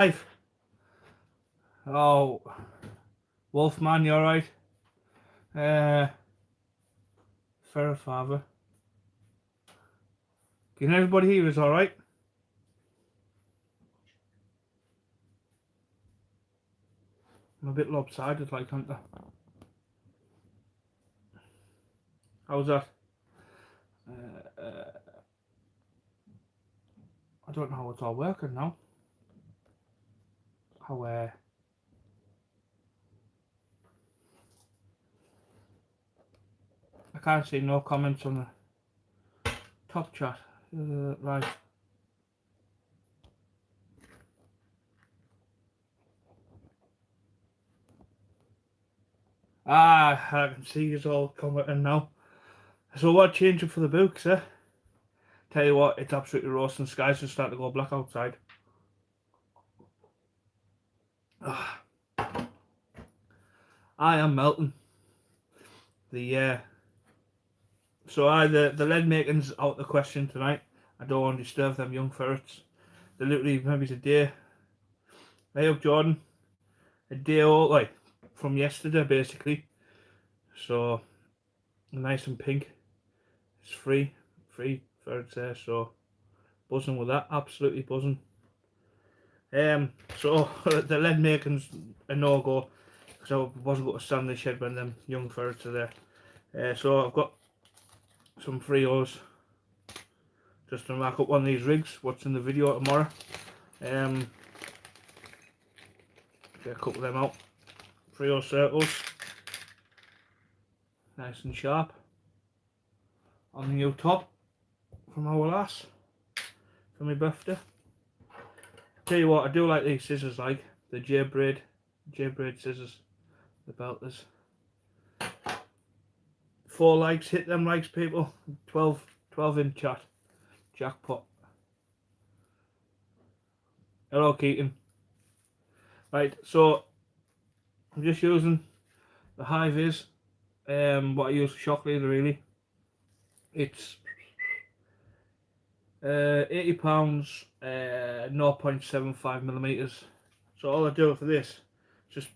Life. Oh, Wolfman, you alright? Ferret Father. Can everybody hear us alright? I'm a bit lopsided, like, aren't I? How's that? I don't know how it's all working now. How, I can't see no comments on the top chat. Right. Ah, I can see you all commenting now. So what changing for the books, eh? Tell you what, it's absolutely roasting. Skies just starting to go black outside. Ah, I am melting. The lead making's out of the question tonight. I don't want to disturb them young ferrets. They're literally maybe a day. Hey up Jordan. A day old, like from yesterday basically. So nice and pink. It's free ferrets there, so buzzing with that, absolutely buzzing. So the lead making's a no-go because I wasn't going to stand in the shed when them young ferrets are there. So I've got some Frios just to mark up one of these rigs, what's in the video tomorrow. Get a couple of them out. Frio circles, nice and sharp on the new top from our lass for my birthday. Tell you what, I do like these scissors, like the J-braid scissors, the Belters. 4 likes, hit them likes people. 12 in chat, jackpot. Hello Keaton. Right, so I'm just using the Hi-Vis, what I use for shock leader really. It's £80, 0.75 millimeters. So all I do for this, just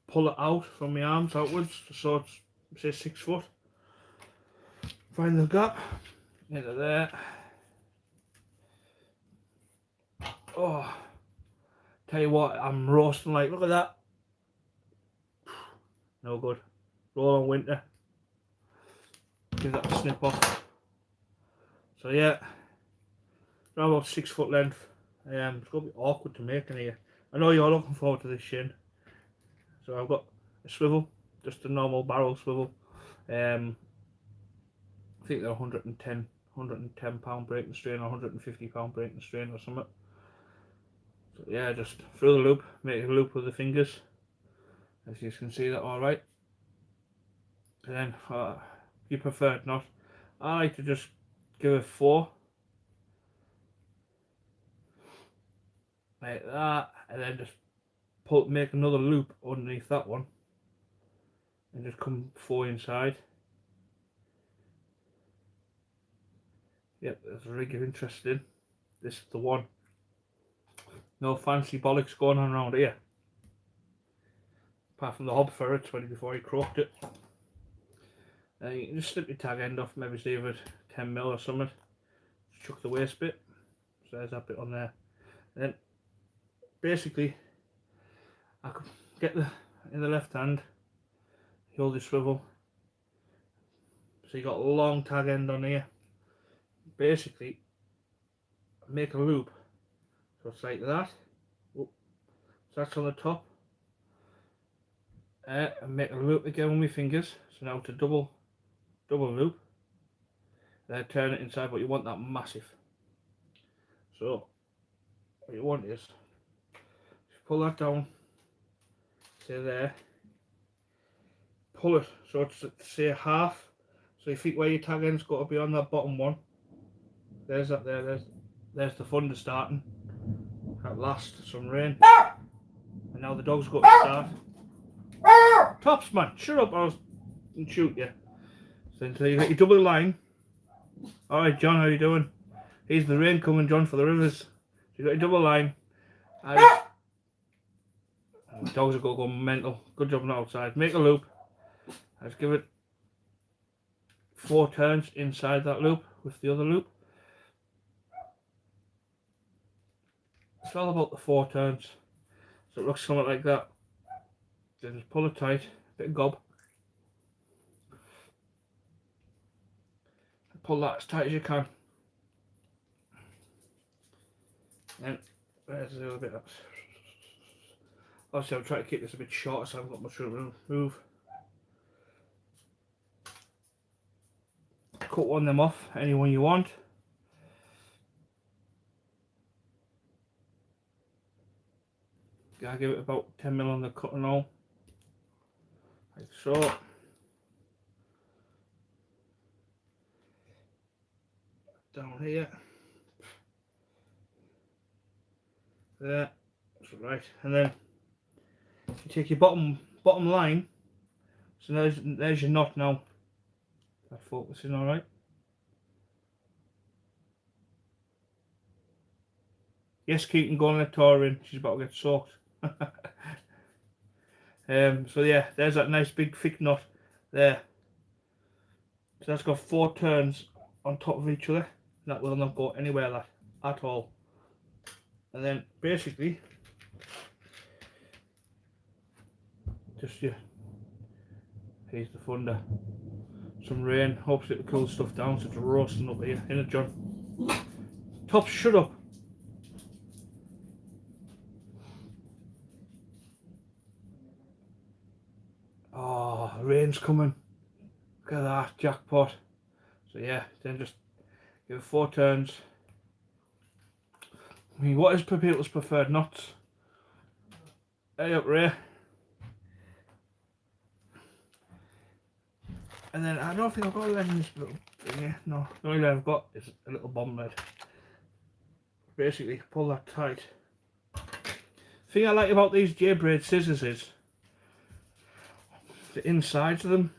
pull it out from my arms outwards, so it's say 6 foot. Find the gap into there. Oh, tell you what, I'm roasting like, look at that. No good. Roll on winter. Give that a snip off. So yeah, around about 6 foot length. It's going to be awkward to make in here. I know you're looking forward to this shin. So I've got a swivel, just a normal barrel swivel. I think they're 110 pound breaking strain or 150 pound breaking strain or something. So yeah, just through the loop, make a loop with the fingers. As you can see that alright. And then if you prefer it not, I like to just give it 4. Like that, and then just make another loop underneath that one. And just come 4 inside. Yep, there's a rig you're interested in. This is the one. No fancy bollocks going on around here. Apart from the hob ferret 20 before he croaked it. You can just slip your tag end off, maybe leave it 10mm or something. Just chuck the waste bit. So there's that bit on there. And then basically I could get in the left hand, you hold the swivel. So you got a long tag end on here. Basically make a loop. So it's like that. So that's on the top. And make a loop again with my fingers. So now to double loop. Then turn it inside, but you want that massive. So what you want is just pull that down to there. Pull it so it's say half. So you think where your tag end's got to be on that bottom one. There's that there. There's the thunder starting. At last, some rain. And now the dog's got to start. Tops, man, shut up, I'll shoot you. So until you get your double line. Alright, John, how you doing? Here's the rain coming, John, for the rivers. So you got your double line. I Dogs are going to go mental. Good job not outside. Make a loop. Let's give it 4 turns inside that loop with the other loop. It's all about the 4 turns. So it looks something like that. Then just pull it tight, bit of gob. Pull that as tight as you can. And there's a little bit of... Obviously I'm trying to keep this a bit shorter so I haven't got much room to move. Cut one of them off, any one you want. Gotta give it about 10mm on the cut and all. Like so. Down here. There. That's right. And then you take your bottom line. So there's your knot now. That focusing alright. Yes, Keaton, go and let Tora in. She's about to get soaked. So yeah, there's that nice big thick knot there. So that's got 4 turns on top of each other. That will not go anywhere that at all. And then basically just here's the thunder. Some rain, hopefully it'll cool stuff down so it's roasting up here. Innit, John? Tops, shut up. Oh, rain's coming. Look at that, jackpot. So yeah, then just give it 4 turns. I mean, what is people's preferred knots? Hey up, Ray. And then I don't think I've got a lead in this little thing here. No, the only lead I've got is a little bomb lead. Basically, pull that tight. The thing I like about these J-braid scissors is the insides of them.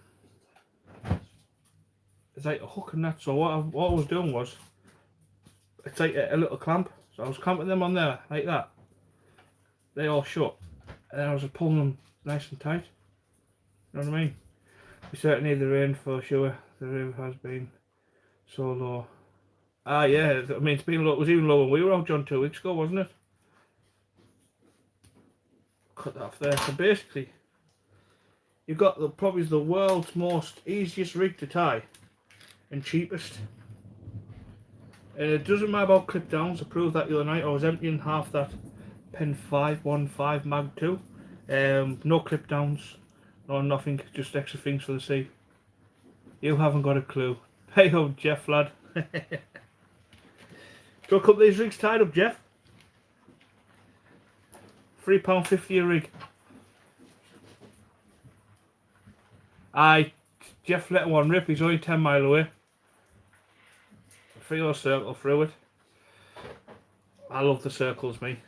It's like a hook and that. So what I was doing was, it's like a little clamp. So I was clamping them on there like that. They all shut, and then I was just pulling them nice and tight. You know what I mean? We certainly need the rain for sure. The river has been so low. Ah yeah, I mean it's been low. It was even lower when we were out, John, 2 weeks ago, wasn't it? Cut that off there. So basically, you've got probably the world's most easiest rig to tie and cheapest. And it doesn't matter about clip downs. I proved that the other night. I was emptying half that Pen 515 Mag 2. No clip downs, no nothing, just extra things for the sea. You haven't got a clue. Hey ho, Jeff lad. Do you want a couple of these rigs tied up, Jeff? £3.50 a rig. Jeff let one rip, he's only 10 mile away. Free or circle through it. I love the circles, me.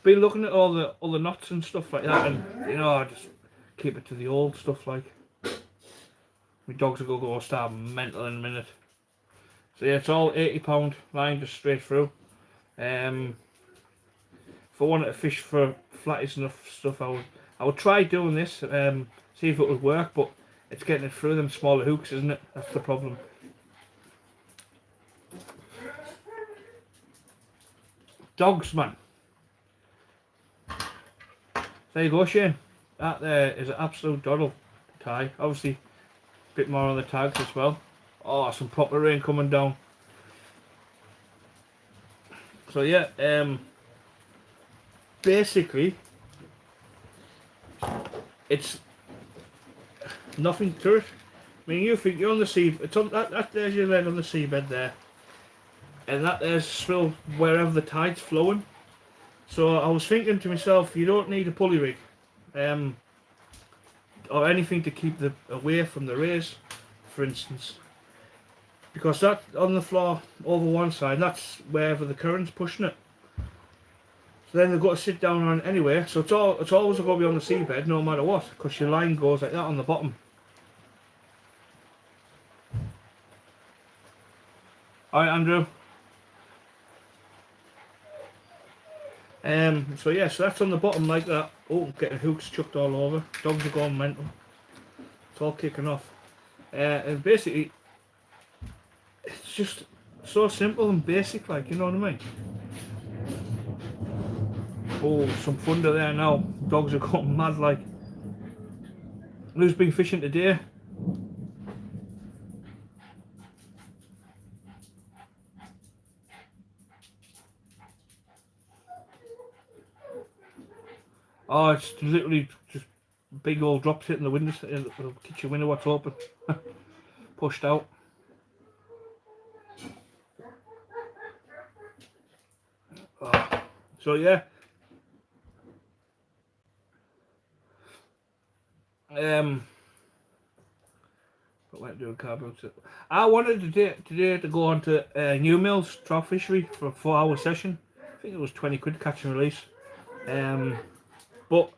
Been looking at all the other knots and stuff like that, and you know, I just keep it to the old stuff. Like my dogs will go start mental in a minute. So yeah, it's all £80 line just straight through. If I wanted to fish for flatties and stuff, I would try doing this, see if it would work, but it's getting it through them smaller hooks, isn't it? That's the problem. Dogs, man. There you go, Shane. That there is an absolute doddle tie. Obviously, a bit more on the tags as well. Oh, some proper rain coming down. So yeah, basically, it's nothing to it. I mean, you think you're on the sea. It's on that there's your lead on the seabed there, and that there's still wherever the tide's flowing. So I was thinking to myself, you don't need a pulley rig, or anything to keep away from the rays, for instance, because that on the floor over one side, that's wherever the current's pushing it. So then they've got to sit down on it anyway. So it's always going to be on the seabed, no matter what, because your line goes like that on the bottom. All right, Andrew. So yeah, so that's on the bottom like that. Oh, getting hooks chucked all over. Dogs are going mental. It's all kicking off. And basically, it's just so simple and basic, like, you know what I mean? Oh, some thunder there now. Dogs are going mad, like. Who's been fishing today? Oh, it's literally just big old drops hitting the window, the kitchen window, what's open. Pushed out. Oh. So yeah. What went to a car boat. I wanted today to go on to New Mills Trout Fishery for a 4-hour session. I think it was 20 quid catch and release. But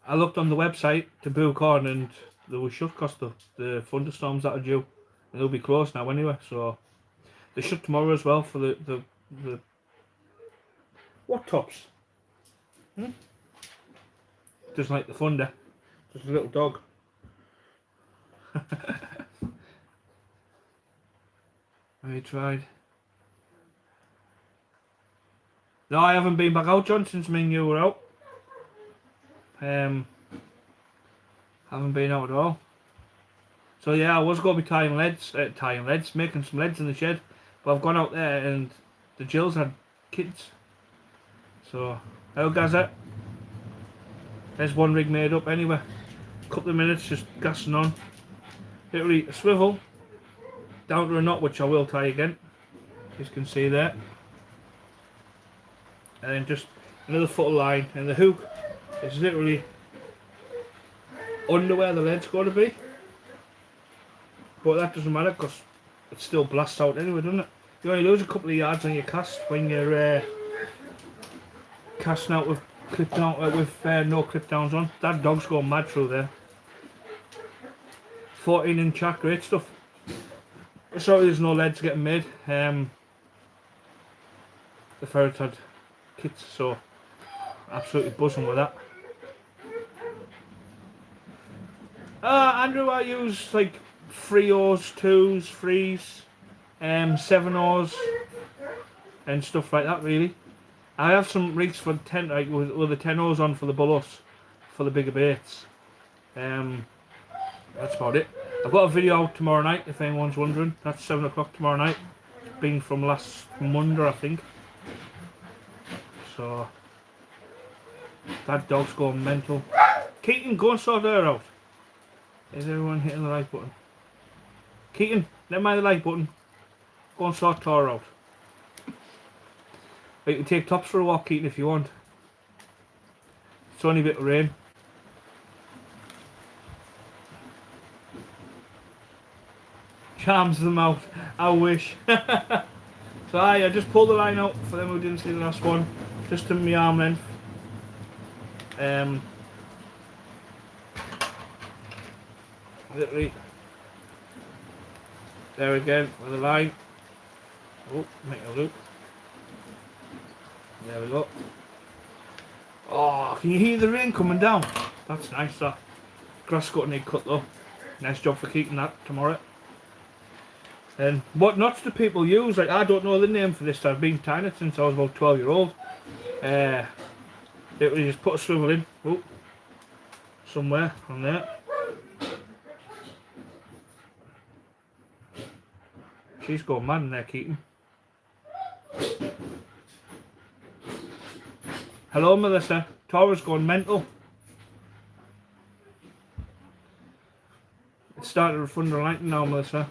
I looked on the website to book on and they were shut because the thunderstorms that are due. And they'll be closed now anyway, so they shut tomorrow as well for the what tops? Just like the thunder. Just a little dog. I tried. No, I haven't been back out, John, since me and you were out. Haven't been out at all. So yeah, I was going to be making some leads in the shed, but I've gone out there and the Jills had kids. So, how goes that? There's one rig made up anyway. Couple of minutes just gassing on. Literally a swivel down to a knot, which I will tie again. As you can see there. And then just another foot of line, and the hook is literally under where the lead's going to be. But that doesn't matter because it still blasts out anyway, doesn't it? You only lose a couple of yards on your cast when you're casting out with no clip downs on. That dog's going mad through there. 14-inch jack, great stuff. Sorry, there's no leads getting made. The ferrets had kits, so absolutely buzzing with that. Andrew, I use like 3 O's, 2s, 3s, 7 O's, and stuff like that. Really, I have some rigs for 10, like with the 10 O's on for the bulls, for the bigger baits. That's about it. I've got a video out tomorrow night, if anyone's wondering. That's 7 o'clock tomorrow night. It's been from last Monday, I think. So that dog's going mental. Keaton, go and sort her out. Is everyone hitting the like button? Keaton, never mind the like button. Go and sort her out. But you can take Tops for a walk, Keaton, if you want. It's only a bit of rain. Charms them out. I wish. So I just pulled the line out for them who didn't see the last one. Just to my arm length. Literally. There again with the line. Oh, make a loop. There we go. Oh, can you hear the rain coming down? That's nice, that. Grass got need cut though. Nice job for keeping that tomorrow. And what knots do people use? Like, I don't know the name for this. I've been tying it since I was about 12-year-old. Literally just put a swivel in. Oh, somewhere on there. She's going mad in there, Keaton. Hello, Melissa. Tora's going mental. It started to thunder and lightning now, Melissa.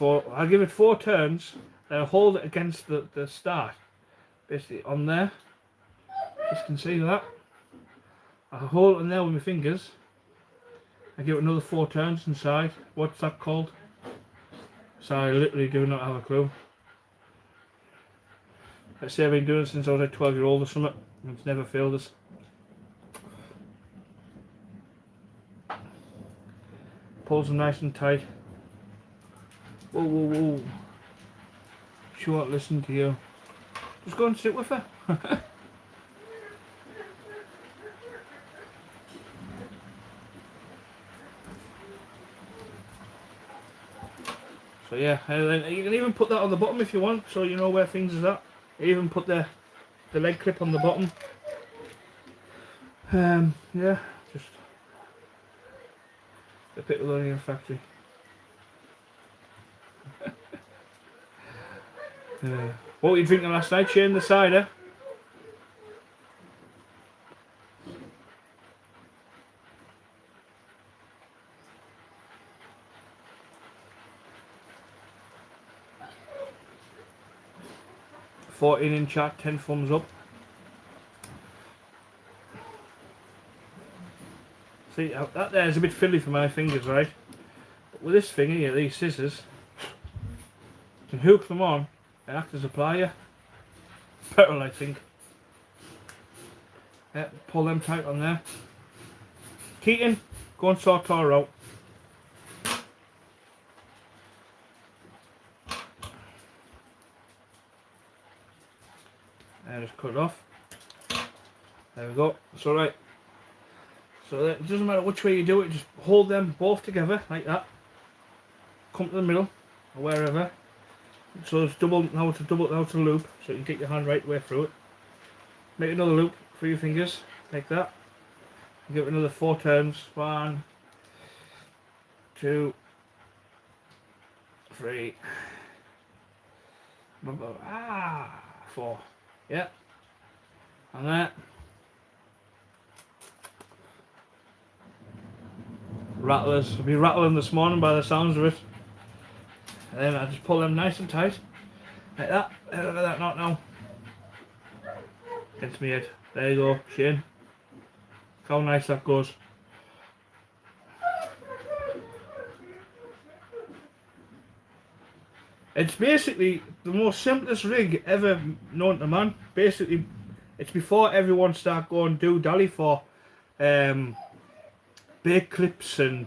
I'll give it 4 turns, then I'll hold it against the start, basically on there. Just can see that. I'll hold it in there with my fingers. I give it another 4 turns inside. What's that called? So I literally do not have a clue. Let's say I've been doing it since I was a 12-year-old or something. It's never failed us. Pulls them nice and tight. Whoa, whoa, whoa. she won't listen to you. Just go and sit with her. So yeah, and then you can even put that on the bottom if you want, so you know where things is at. You even put the leg clip on the bottom. Yeah, just a bit of learning in factory. What were you drinking last night, Shane? The cider? $14 in chat, 10 thumbs up. See, that there is a bit fiddly for my fingers, right? But with this thing here, these scissors, you can hook them on and act as a plier. Petrol, I think. Yeah, pull them tight on there. Keaton, go and sort her out. And just cut it off. There we go. It's alright. So it doesn't matter which way you do it, just hold them both together like that. Come to the middle, or wherever. So it's now to loop, so you can get your hand right way through it. Make another loop for your fingers, like that. Give it another 4 turns. 1, 2, 3. 4. Yeah. And that. Rattlers. I'll be rattling this morning by the sounds of it. And then I just pull them nice and tight. Like that. Look at that knot now. Into my head. There you go, Shane. Look how nice that goes. It's basically the most simplest rig ever known to man. Basically, it's before everyone start going do-dally for bait clips and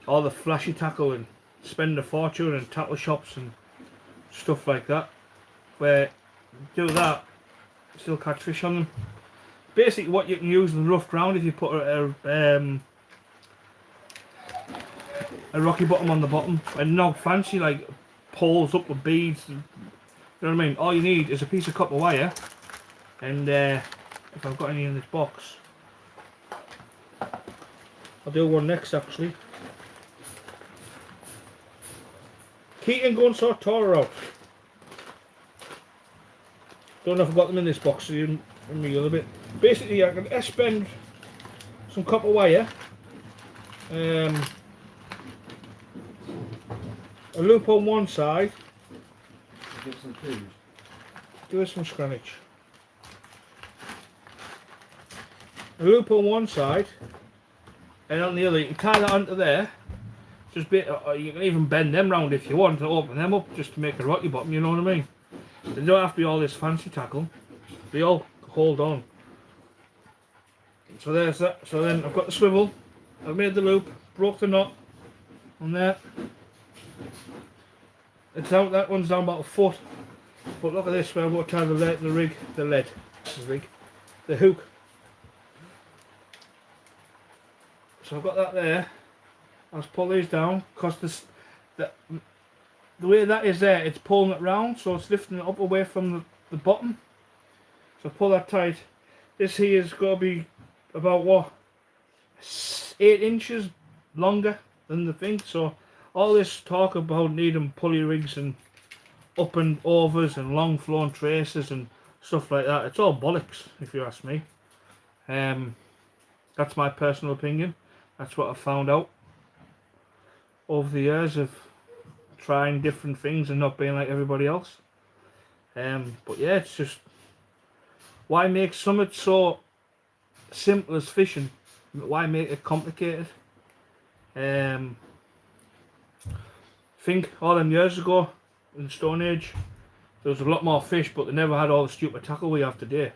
all the flashy tackle and spend a fortune in tackle shops and stuff like that. Where do that, still catch fish on them. Basically, what you can use in rough ground if you put a rocky bottom on the bottom, and not fancy like poles up with beads. You know what I mean? All you need is a piece of copper wire, and if I've got any in this box, I'll do one next actually. Keaton, go and sort Tora out. Don't know if I've got them in this box, so you in the other bit. Basically, I can S-bend some copper wire, a loop on one side. Get some food. Give us some scrannage. A loop on one side, and on the other, you can tie that onto there. Just you can even bend them round if you want to open them up, just to make a rocky bottom. You know what I mean? They don't have to be all this fancy tackle. They all hold on. So there's that. So then I've got the swivel. I've made the loop, broke the knot on there. It's out. That one's down about a foot. But look at this, where I'm going to tie the hook. So I've got that there. I'll just pull these down because the way that is there, it's pulling it round, so it's lifting it up away from the bottom. So pull that tight. This here is going to be about what, 8 inches longer than the thing. So all this talk about needing pulley rigs and up and overs and long flowing traces and stuff like that, it's all bollocks if you ask me. That's my personal opinion. That's what I've found out over the years of trying different things and not being like everybody else. But yeah, it's just, why make something so simple as fishing? Why make it complicated? Think all them years ago in the Stone Age, there was a lot more fish, but they never had all the stupid tackle we have today.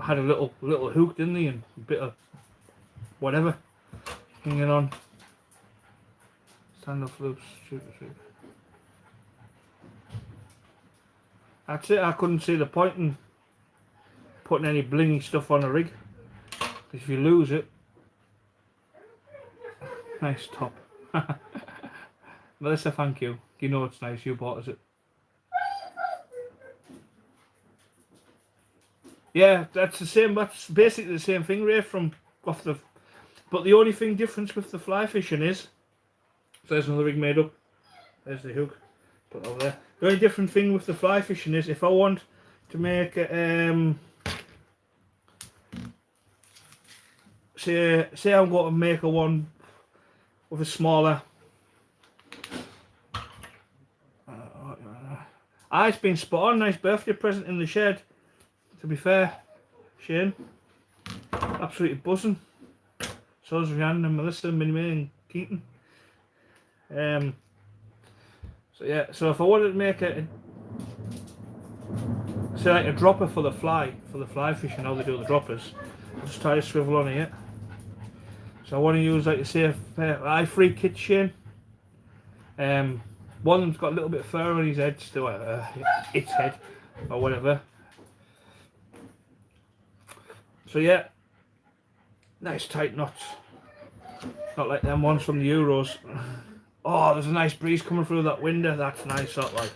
I had a little hook, didn't they, and a bit of whatever hanging on. Stand off loops, shoot. That's it. I couldn't see the point in putting any blingy stuff on a rig. If you lose it. Nice top. Melissa, thank you. You know it's nice. You bought us it. Yeah, that's the same. That's basically the same thing, Ray, from off the. But the only thing difference with the fly fishing is, so there's another rig made up. There's the hook. Put it over there. The only different thing with the fly fishing is if I want to make a, say I'm going to make a one with a smaller. It's been spot on. Nice birthday present in the shed. To be fair, Shane, absolutely buzzing. So's Rhiannon and Melissa, Minnie May and Keaton. So yeah, so if I wanted to make a say like a dropper for the fly fishing, how they do the droppers, I'll just tie a swivel on here. So I want to use, like you say, i3 kit Shane. One of them's got a little bit of fur on his head, still its head or whatever. So yeah, nice tight knots, not like them ones from the Euros. Oh, there's a nice breeze coming through that window. That's nice, that like.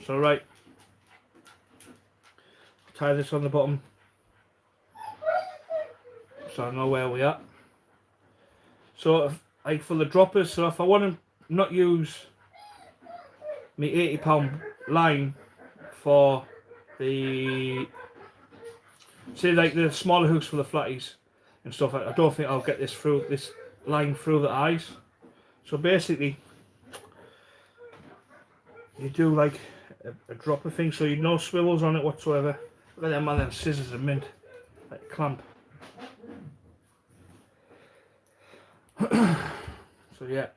So right, tie this on the bottom, so I know where we are. So, like for the droppers, so if I want to not use my £80 line for the, say like the smaller hooks for the flatties and stuff, I don't think I'll get this line through the eyes. So basically, you do like a dropper thing, so you no swivels on it whatsoever. Look at them, man, them scissors are mint, like a clamp. So yeah,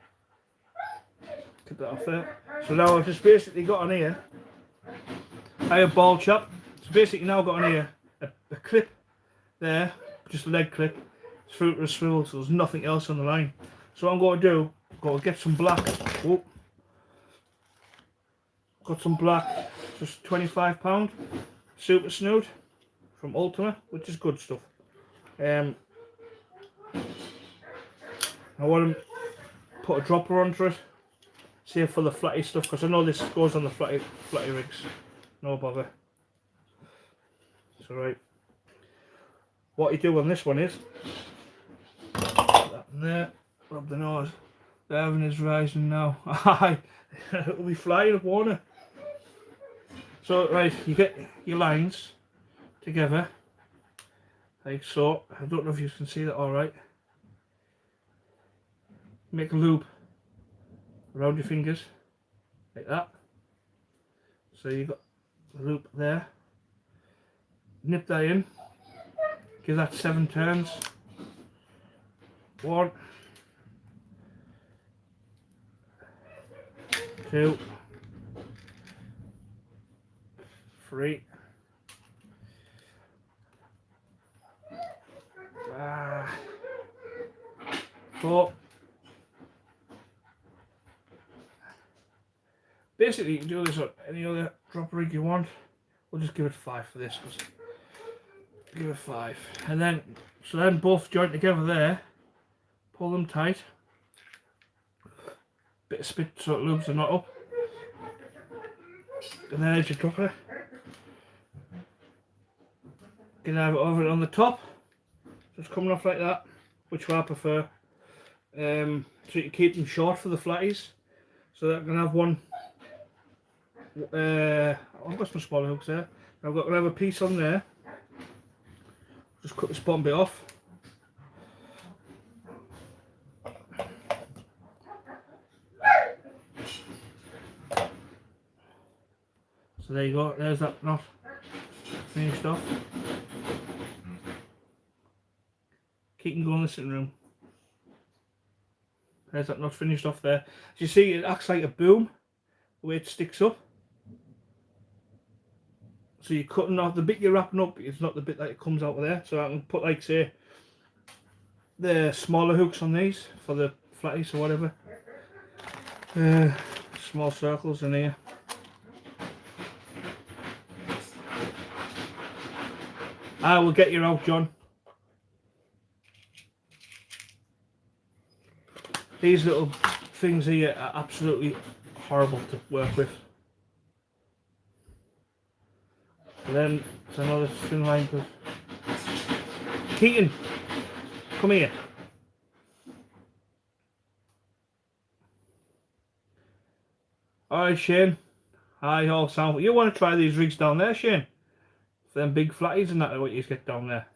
get that off there. So now I've just basically got on here, I have ball chop. So basically now I've got on here a clip there, just a leg clip, through to the swivel, so there's nothing else on the line. So what I'm going to do, I'm going to get some black. Whoop. Got some black, just £25 super snood from Ultima, which is good stuff. I want to put a dropper onto it, see for the flatty stuff, because I know this goes on the flatty rigs, no bother. So right, what you do on this one is, put that in there, rub the nose, the heaven is rising now. It'll be flying up, won't it? So right, you get your lines together, like so. I don't know if you can see that alright. Make a loop around your fingers, like that. So you got the loop there. Nip that in. Give that 7 turns. 1, 2, 3. 4. Basically, you can do this on any other drop rig you want. We'll just give it 5 for this. Give it 5, and then so then both joint together there. Pull them tight. Bit of spit so it lubes the knot up, and then edge your dropper. You can have it over it on the top, just coming off like that, which I prefer. So you can keep them short for the flatties, so that I can have one. I've got some smaller hooks there. I've got another piece on there. Just cut this bottom bit off. So there you go. There's that knot finished off. Keep can go in the sitting room. There's that knot finished off there. As you see, it acts like a boom the way it sticks up. So you're cutting off the bit you're wrapping up, it's not the bit that it comes out of there. So I can put, like, say, the smaller hooks on these for the flatties or whatever. Small circles in here. I will get you out, John. These little things here are absolutely horrible to work with. And then it's another string line. Keaton, come here. Alright, Shane. Hi, all sound. You want to try these rigs down there, Shane? For them big flatties and that, what you get down there.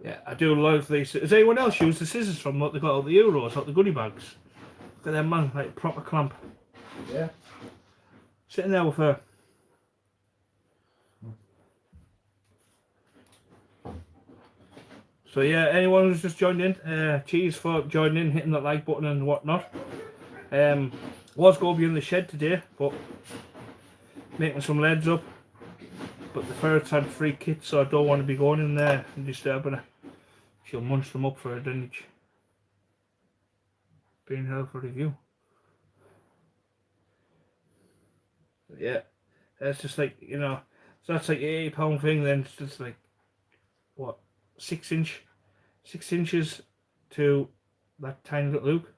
Yeah, I do love these. Has anyone else used the scissors from what they got out the Euros, out the goodie bags? Look at them, man, like proper clamp. Yeah. Sitting there with her. So yeah, anyone who's just joined in, cheers for joining in, hitting that like button and whatnot. Was going to be in the shed today, but making some leads up. But the ferrets had free kits, so I don't want to be going in there and disturbing her. She'll munch them up for a dinage. Being held for review. But yeah, that's just like, you know, so that's like an £80 thing, then it's just like, what, 6 inches to that tiny little loop.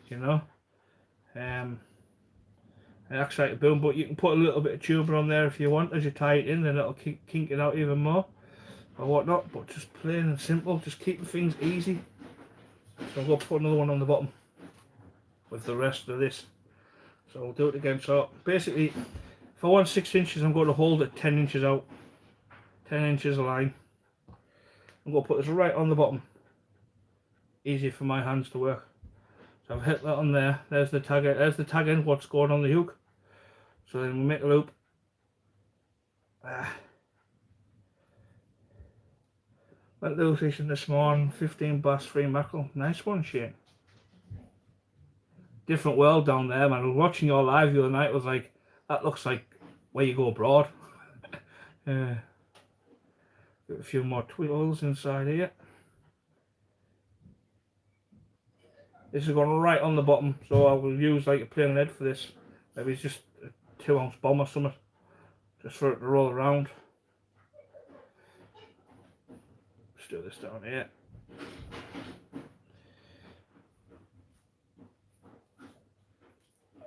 You know? It acts like a boom, but you can put a little bit of tuber on there if you want as you tie it in, then it'll kink it out even more or whatnot. But just plain and simple, just keeping things easy. So I'm going to put another one on the bottom with the rest of this. So we'll do it again. So basically, if I want 6 inches, I'm going to hold it 10 inches out, 10 inches of line. I'm going to put this right on the bottom. Easy for my hands to work. So I've hit that on there. There's the tag. There's the tag end. What's going on the hook. So then we make a loop. Let loose fishing this morning. 15 bass, 3 mackerel. Nice one, Shane. Different world down there, man. I was watching your live the other night. I was like, that looks like where you go abroad. Got a few more twiddles inside here. This is going right on the bottom, so I will use like a plain lead for this. Maybe it's just a 2-ounce bomb or something, just for it to roll around. Let's do this down here.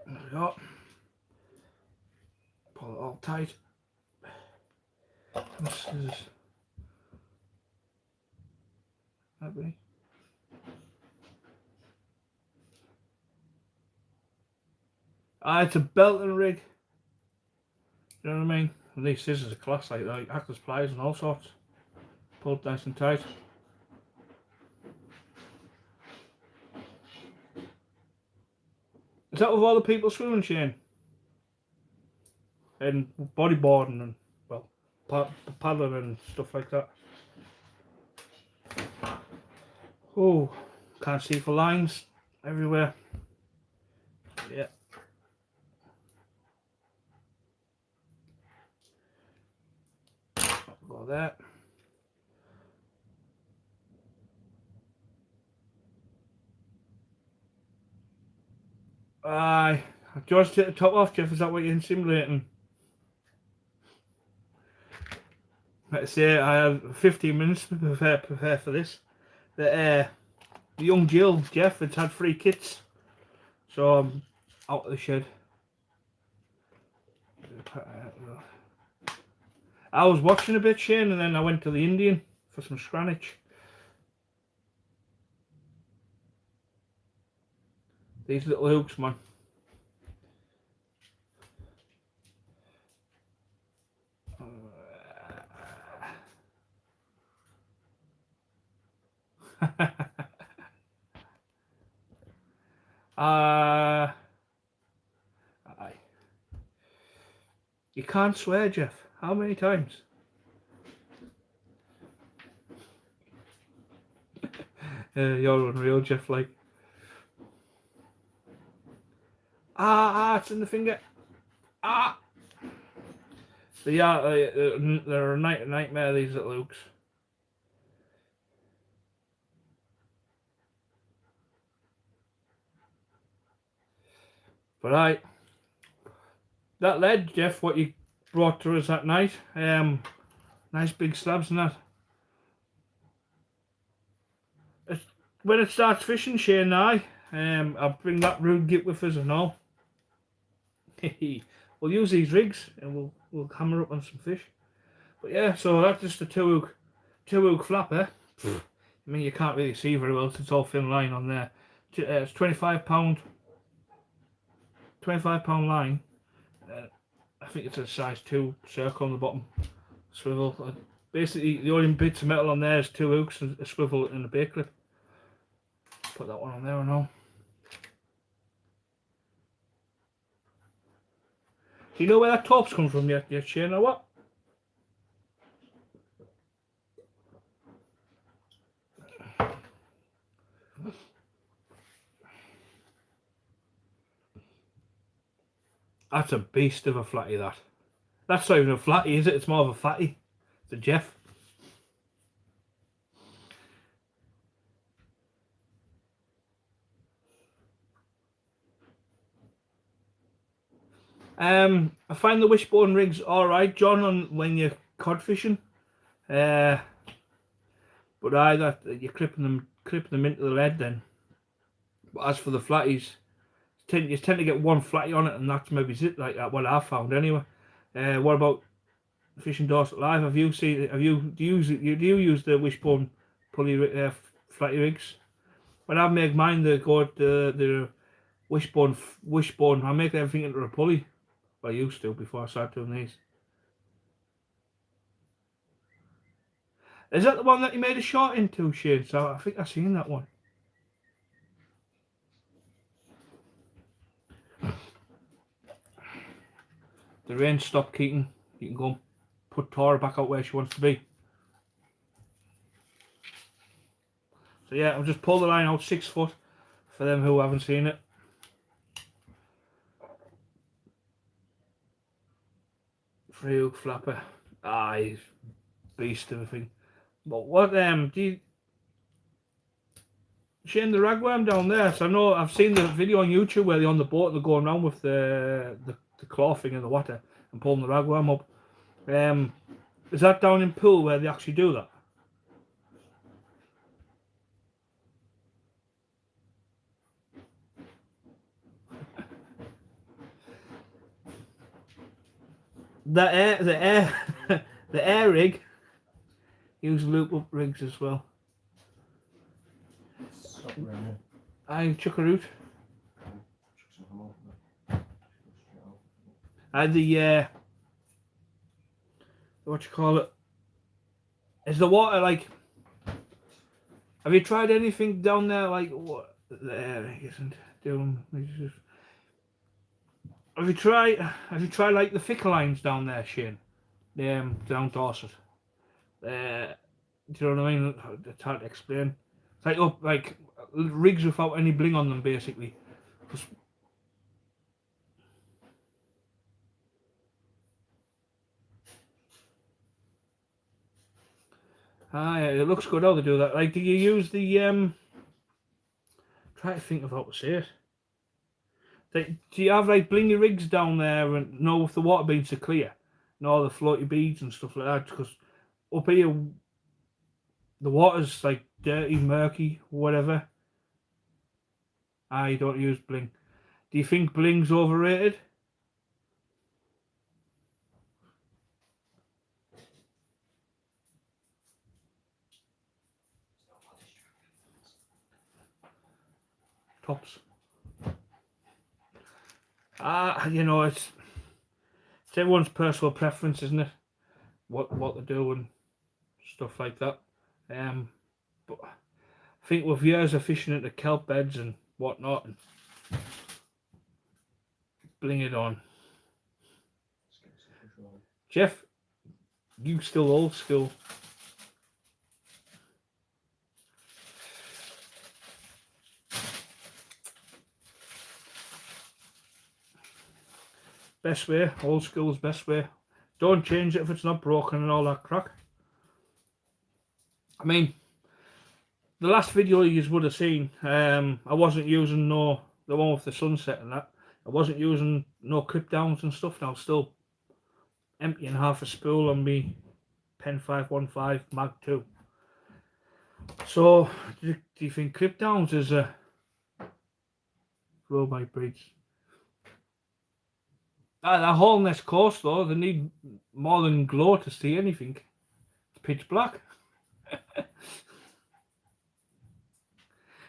There we go. Pull it all tight. This is that be. It's a belting rig. You know what I mean? And these scissors are class, like hackers pliers and all sorts. Pulled nice and tight. Is that with all the people swimming, Shane? And bodyboarding and, well, paddling and stuff like that. Oh, can't see for lines everywhere. Yeah. Go there. Aye. Do you want to take the top off, Jeff? Is that what you're insinuating? Let's say I have 15 minutes to prepare for this. The young Jill, Jeff, has had 3 kits. So I'm out of the shed. I was watching a bit, Shane, and then I went to the Indian for some scranage. These little hooks, man. Aye. You can't swear, Jeff. How many times? You're unreal, Jeff. Like, It's in the finger. Ah! But yeah, they're a nightmare, these little hooks. But that lead, Jeff, what you brought to us that night, nice big slabs and that. When it starts fishing, Shane and I'll bring that rude git with us and all. We'll use these rigs and we'll hammer up on some fish. But yeah, so that's just a two hook flapper. I mean, you can't really see very well since it's all thin line on there. It's £25 line. I think it's a size 2 circle on the bottom, swivel. Basically, the only bits of metal on there is 2 hooks and a swivel and a bait clip. Put that one on there and all. Do you know where that top's come from yet, Shane, or what? That's a beast of a flatty, that. That's not even a flatty, is it? It's more of a fatty. It's a Jeff. I find the wishbone rigs alright, John, on when you're cod fishing. But you're clipping them into the lead then. But as for the flatties, you tend to get one flatty on it, and that's maybe it, like that. What I've found anyway. What about Fishing Dorset Live? Do you use the wishbone pulley flatty rigs? When I make mine, the wishbone. I make everything into a pulley. Well, I used to before I started doing these. Is that the one that you made a shot into, Shane? So I think I've seen that one. The rain stopped, Keaton. You can go and put Tora back out where she wants to be. So yeah, I'll just pull the line out 6 foot for them who haven't seen it. Free hook flapper. He's beast of a thing. But what do you, Shane, the ragworm down there? So I know I've seen the video on YouTube where they're on the boat and they're going around with the claw thing in the water and pulling the ragworm up. Is that down in Pool where they actually do that? The air rig. Use loop up rigs as well. I chuck a root. What you call it? Is the water like? Have you tried anything down there like what the air rig isn't doing? Have you tried like the thicker lines down there, Shane? Down Dorset. Do you know what I mean? It's hard to explain. It's like rigs without any bling on them, basically. Yeah, it looks good how they do that. Like, do you use the try to think of how to say it. Do you have like blingy rigs down there and with the water being so clear and all the floaty beads and stuff like that? Because up here the water's like dirty, murky, whatever. I don't use bling. Do you think bling's overrated? Tops. It's everyone's personal preference, isn't it? What to do and stuff like that. But I think with years of fishing at the kelp beds and whatnot, and bling it on. Jeff, you still old school. Best way, old school's best way. Don't change it if it's not broken and all that crack. I mean, the last video you would have seen, I wasn't using the one with the sunset and that. I wasn't using no clip downs and stuff. Now still emptying half a spool on me Pen 515 Mag 2. So, do you think clip downs is a grow by breeds? That whole next course though, they need more than glow to see anything. It's pitch black. Do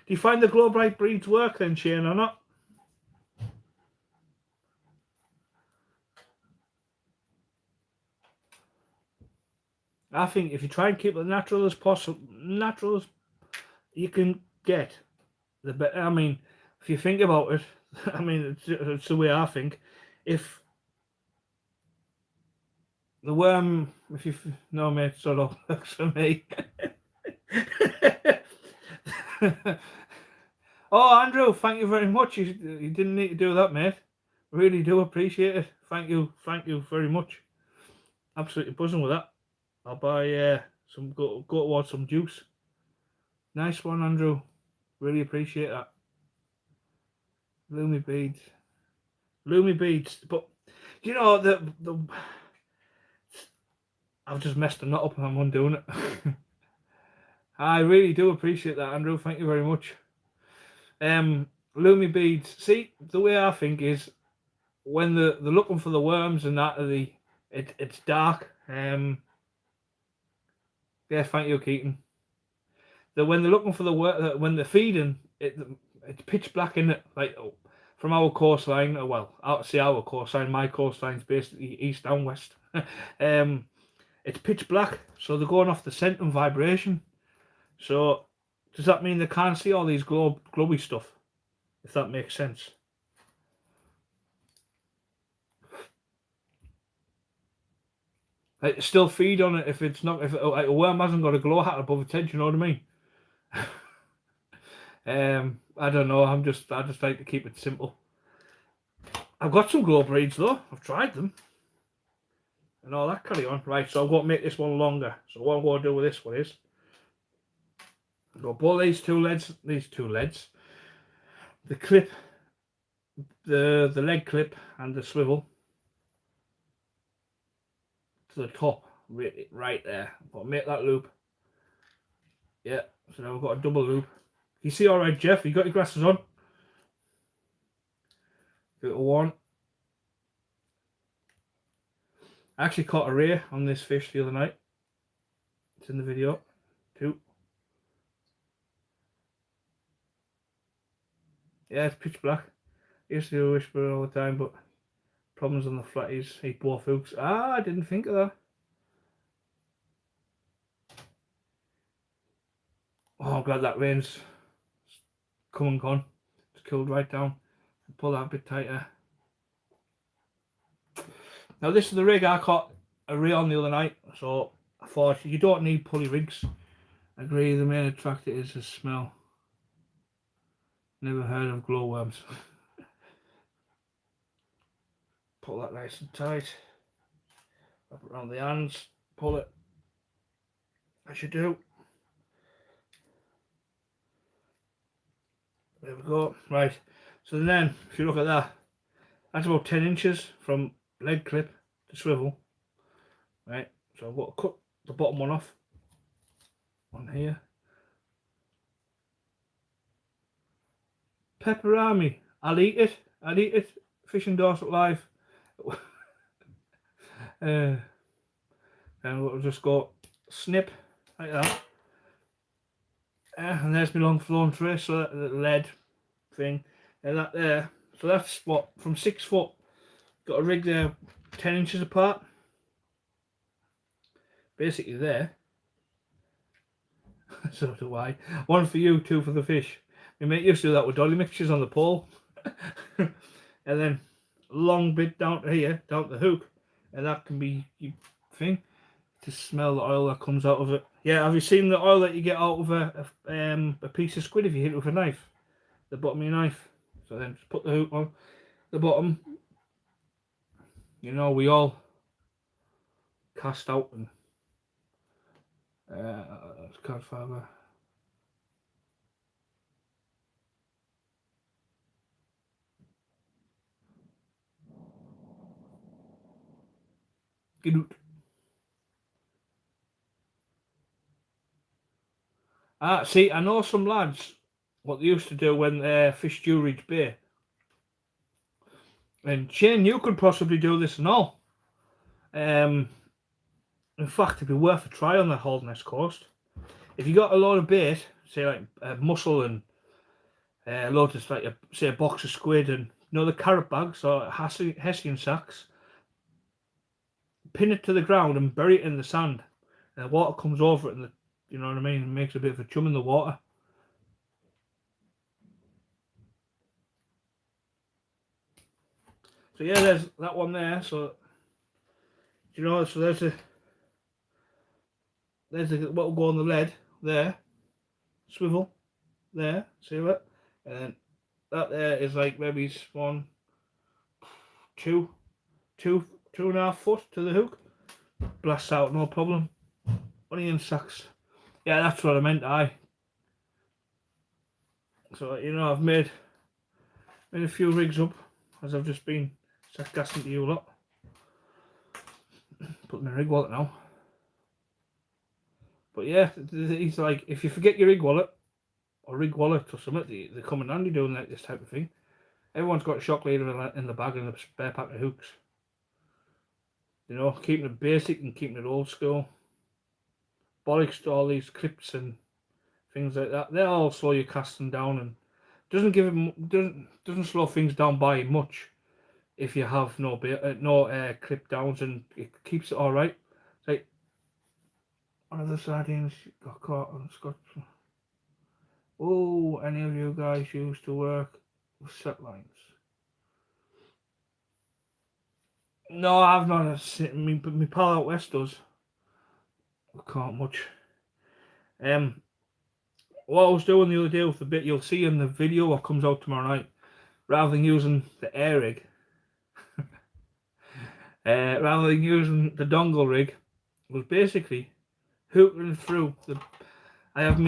you find the glow bright breeds work then, Shane, or not? I think if you try and keep it natural as possible, natural as you can get, the better. I mean, if you think about it, I mean, it's the way I think. If the worm, no mate, sort of works for me. Oh, Andrew, thank you very much. You didn't need to do that, mate. Really do appreciate it. Thank you very much. Absolutely buzzing with that. I'll buy some go towards some juice. Nice one, Andrew. Really appreciate that. Loomy beads. But you know the I've just messed a knot up and I'm undoing it. I really do appreciate that, Andrew. Thank you very much. Loomy beads. See, the way I think is when they're looking for the worms and that it's dark. Yeah, thank you, Keaton. When they're looking for when they're feeding, it's pitch black in it. Like from our coastline, well, out see our coastline. My coastline's basically east and west. It's pitch black, so they're going off the scent and vibration. So does that mean they can't see all these glowy stuff? If that makes sense. Like, still feed on it if it's not, if like, a worm hasn't got a glow hat above its head, you know what I mean? I don't know. I just like to keep it simple. I've got some glow breeds though. I've tried them and all that carry on. Right, so I'm going to make this one longer. So what I'm going to do with this one is I'm going to pull these two leads, the clip, the leg clip and the swivel to the top, right there. I'm going to make that loop. Yeah, so now we've got a double loop. You see all right, Jeff? You got your glasses on? Little one. I actually caught a ray on this fish the other night. It's in the video. 2. Yeah, it's pitch black. I used to do a whisper all the time, but problems on the flatties, eat both hooks. I didn't think of that. Oh, I'm glad that rain's come and gone. It's cooled right down. Pull that a bit tighter. Now this is the rig I caught a ray on the other night, so I thought you don't need pulley rigs. I agree, the main attractor is the smell. Never heard of glowworms. Pull that nice and tight. Wrap it around the hands. Pull it as you do. There we go. Right. So then, if you look at that, that's about 10 inches from leg clip to swivel. Right. So I've got to cut the bottom one off. On here. Pepperami. I'll eat it. Fish and Dorset Live. And we'll just go snip like that. And there's my long flown tray, so that the lead thing, and that there. So that's what, from 6 foot. Got a rig there 10 inches apart. Basically there. So do I. 1 for you, 2 for the fish. My mate used to do that with dolly mixtures on the pole. And then long bit down to here, down to the hook. And that can be your thing to smell the oil that comes out of it. Yeah, have you seen the oil that you get out of a piece of squid if you hit it with a knife? The bottom of your knife. So then just put the hook on the bottom. You know, we all cast out and card fibre. Get out. See, I know some lads what they used to do when they fished Dewridge Bay. And Shane, you could possibly do this and all. In fact, it'd be worth a try on the Holderness coast. If you got a lot of bait, say like mussel and loads of like say a box of squid and the carrot bags or Hessian sacks, pin it to the ground and bury it in the sand. And the water comes over it, and you know what I mean, it makes a bit of a chum in the water. So yeah, there's that one there. So so there's what will go on the lead there, swivel there, see that, and then that there is like maybe 1, 2, 2.5 foot to the hook. Blasts out, no problem. Onion sacks. Yeah, that's what I meant. So I've made a few rigs up as I've just been gassing to you a lot. Put my rig wallet now. But yeah, he's like, if you forget your rig wallet or something, they come in handy doing this type of thing. Everyone's got a shock leader in the bag and a spare pack of hooks. Keeping it basic and keeping it old school. Bollocks to all these clips and things like that. They all slow your casting down and doesn't slow things down by much if you have no clip downs, and it keeps it all right. It's like one of the sardines got caught on Scotch. Oh, any of you guys used to work with set lines? No, I've not. My pal out west does. I can't much. What I was doing the other day with the bit you'll see in the video what comes out tomorrow night, rather than using the air rig, rather than using the dongle rig, was basically hooking through I have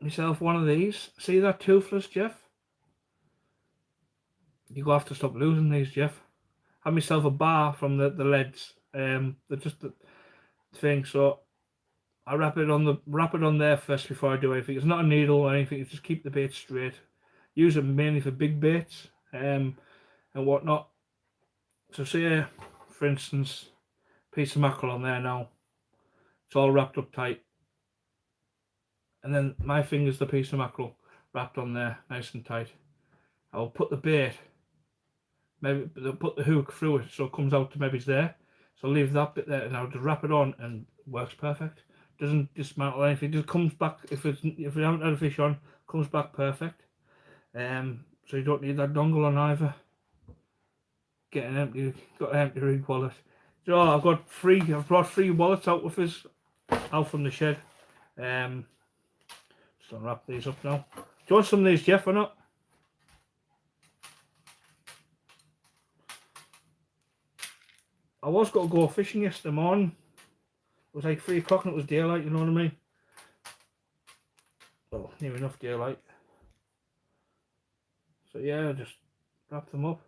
myself one of these. See that toothless, Jeff? You go have to stop losing these, Jeff. Have myself a bar from the leads. They're just the thing. So I wrap it on there first before I do anything. It's not a needle or anything. You just keep the bait straight. Use it mainly for big baits and whatnot. So say, for instance, piece of mackerel on there now. It's all wrapped up tight. And then my finger's the piece of mackerel wrapped on there, nice and tight. I'll put the bait, maybe put the hook through it so it comes out to maybe it's there. So I'll leave that bit there and I'll just wrap it on and it works perfect. Doesn't dismantle anything, it just comes back, if you haven't had a fish on, comes back perfect. So you don't need that dongle on either. Got an empty rig wallet. So I've brought 3 wallets out with us, out from the shed. Just unwrap these up now. Do you want some of these, Jeff, or not? I was going to go fishing yesterday morning. It was like 3 o'clock and it was daylight, you know what I mean? Well, near enough daylight. So yeah, I just wrap them up.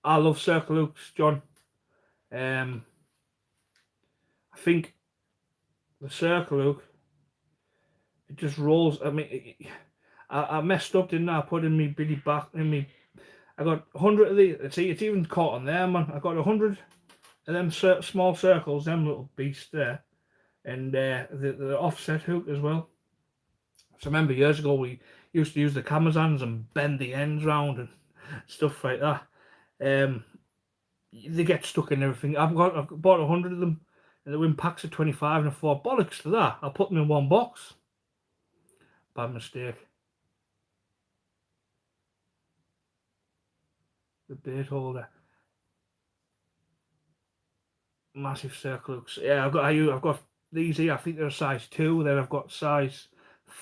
I love circle hooks, John. I think the circle hook, it just rolls. I mean, I messed up, didn't I? I put in me biddy back in me. I got 100 of these. See, it's even caught on there, man. I got 100 of them small circles, them little beasts there, and the offset hook as well. So I remember years ago we used to use the Camazans and bend the ends round and stuff like that. They get stuck in everything. I've bought 100 of them, and they're in packs of 25, and I thought, bollocks to that. I'll put them in one box. Bad mistake. The bait holder. Massive circle hooks. Yeah, I've got these here. I think they're a size 2. Then I've got size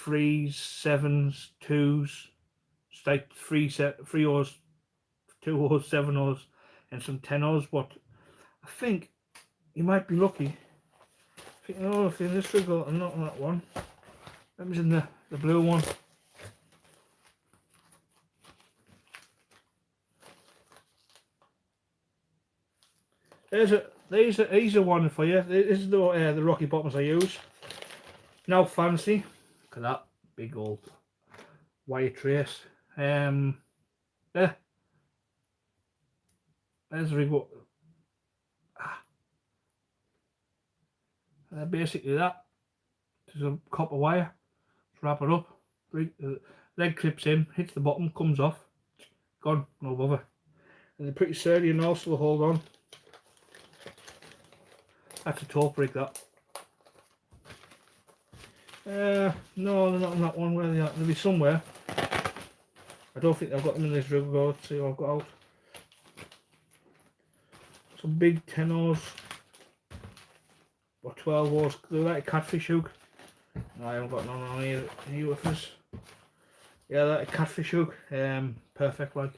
3s, 7s, 2s, It's like three O's, 2 O's, 7 O's, and some 10 O's. But I think you might be lucky. I think, oh, if you're in this wriggle and not on that one. That was in the blue one. These are one for you. This is the Rocky Bottoms I use. Now fancy. Look at that big old wire trace. There. There's the rig. Basically that. There's a copper wire. Just wrap it up. Leg clips in, hits the bottom, comes off. Gone, no bother. And they're pretty sturdy and also will hold on. That's a taupe rig, that. No, they're not on that one. Where are they at? They'll be somewhere. I don't think I've got them in this rig. Let's see what I've got out. Some big 10 O's or 12 O's. They're like a catfish hook. No, I haven't got none on here with us. Yeah, like a catfish hook. Perfect, like.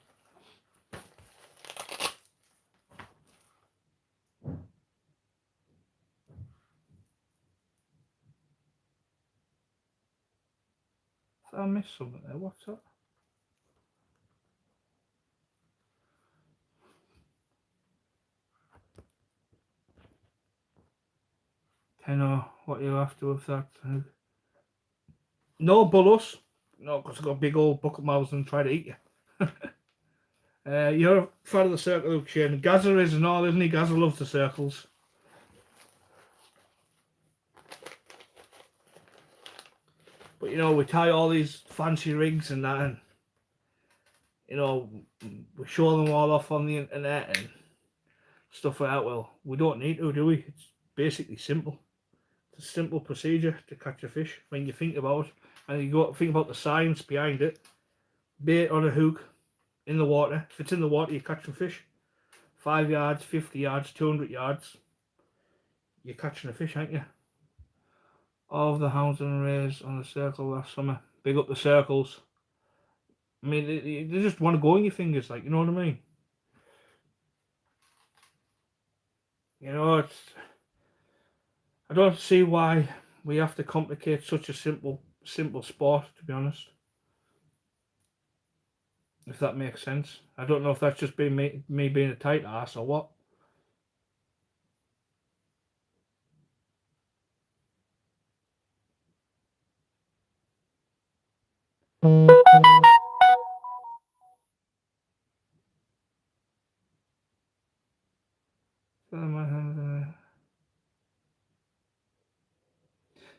I missed something there. What's that? Tenor, what you after with that? No bullets. No, because I've got big old bucket mouths and try to eat you. You're a fan of the circle, Luke Shane. Gazza is and all, isn't he? Gazza loves the circles. But you know, we tie all these fancy rigs and that, and you know, we show them all off on the internet and stuff like that. Well, we don't need to, do we? It's basically simple. It's a simple procedure to catch a fish when you think about it, and you got to think about the science behind it. Bait on a hook in the water. If it's in the water, you're catching fish. 5 yards, 50 yards, 200 yards. You're catching a fish, aren't you? All of the hounds and rays on the circle last summer. Big up the circles. I mean, they just want to go in your fingers, like, you know what I mean? You know, I don't see why we have to complicate such a simple sport, to be honest. If that makes sense. I don't know if that's just been me being a tight ass or what.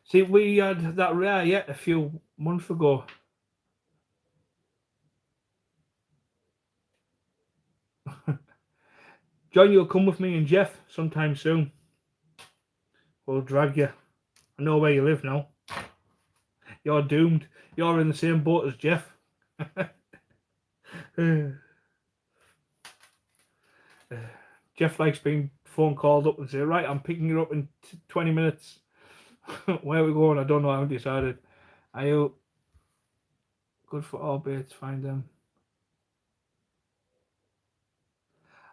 See, we had that rare yet a few months ago. John, you'll come with me and Jeff sometime soon. We'll drag you. I know where you live now. You're doomed. You're in the same boat as Jeff. Jeff likes being phone called up and say, right, I'm picking you up in 20 minutes. Where are we going? I don't know. I haven't decided. Are you good for all baits? Find them.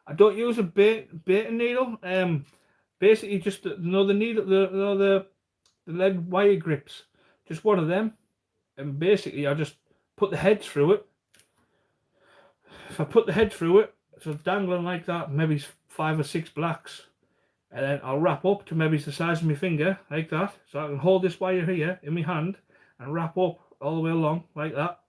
I don't use a baiting needle. Basically just the needle, the lead wire grips. Just one of them. And basically I just put the head through it. If I put the head through it, so dangling like that, maybe 5 or 6 blacks, and then I'll wrap up to maybe the size of my finger, like that, so I can hold this wire here in my hand and wrap up all the way along like that,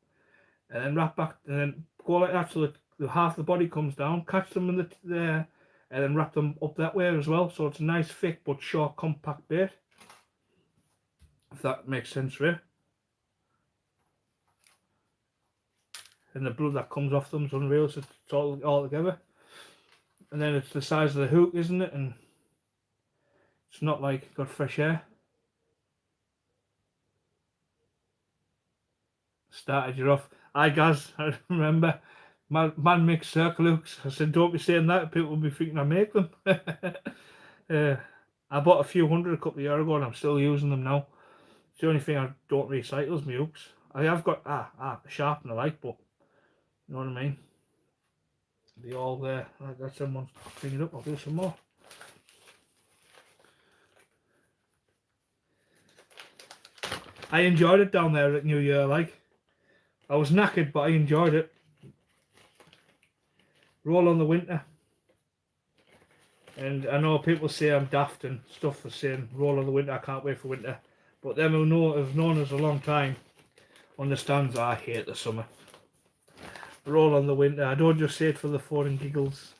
and then wrap back, and then go like that so that the half the body comes down, catch them in there, and then wrap them up that way as well, so it's a nice thick but short compact bait, if that makes sense, right? And the blood that comes off them is unreal, so it's all together. And then it's the size of the hook, isn't it? And it's not like got fresh air. Started you off. Hi guys, I remember man makes circle hooks. I said, don't be saying that, people will be thinking I make them. I bought a few hundred a couple of years ago and I'm still using them now. It's the only thing I don't recycle is my hooks. I have got a sharpener like, but You know what I mean? They all there. That's someone's cleaning it up. I'll do some more. I enjoyed it down there at New Year. Like, I was knackered, but I enjoyed it. Roll on the winter. And I know people say I'm daft and stuff for saying roll on the winter. I can't wait for winter. But them who have known us a long time understands I hate the summer. Roll on the winter. I don't just say it for the fun and giggles.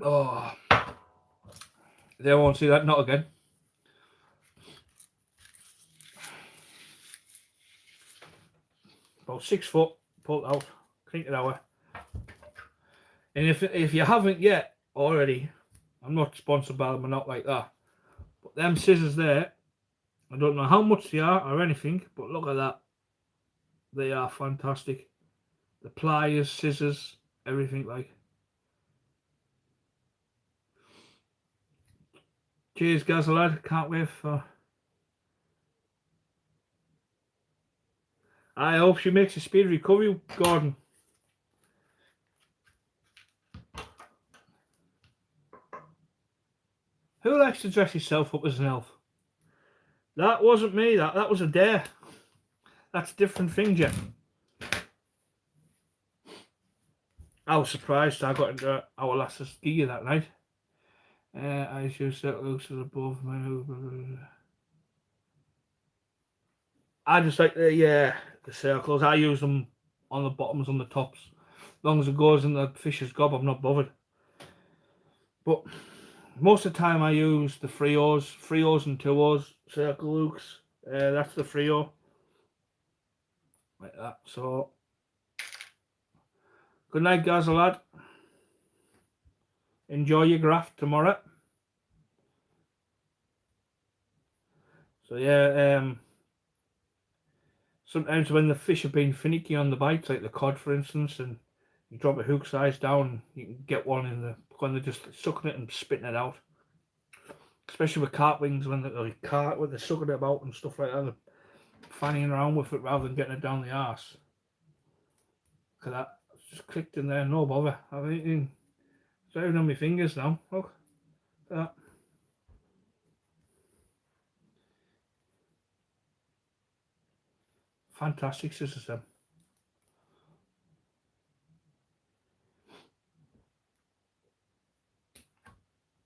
Oh, they won't see that. Not again. About 6 foot, pulled out, cleaned it out. And if you haven't yet already, I'm not sponsored by them or not like that. But them scissors there, I don't know how much they are or anything, but look at that. They are fantastic. The pliers, scissors, everything like. Cheers, Gazza lad. Can't wait for. I hope she makes a speedy recovery, Gordon. Who likes to dress himself up as an elf? That wasn't me. That was a dare. That's a different thing, Jeff. I was surprised I got into our last ski that night. I should set looks as above my. I just like the circles. I use them on the bottoms, on the tops. As long as it goes in the fish's gob, I'm not bothered. But most of the time I use the 3Os and 2Os circle hooks. That's the 3O. Like that. So, good night, Gazza lad. Enjoy your graft tomorrow. So yeah, sometimes when the fish have been finicky on the bites, like the cod for instance, and you drop a hook size down, you can get one when they're just sucking it and spitting it out. Especially with carp wings, when they're sucking it about and stuff like that, they're fanning around with it rather than getting it down the arse. Look at that, it's just clicked in there, no bother. It's even on my fingers now. Look at that. Fantastic scissors them.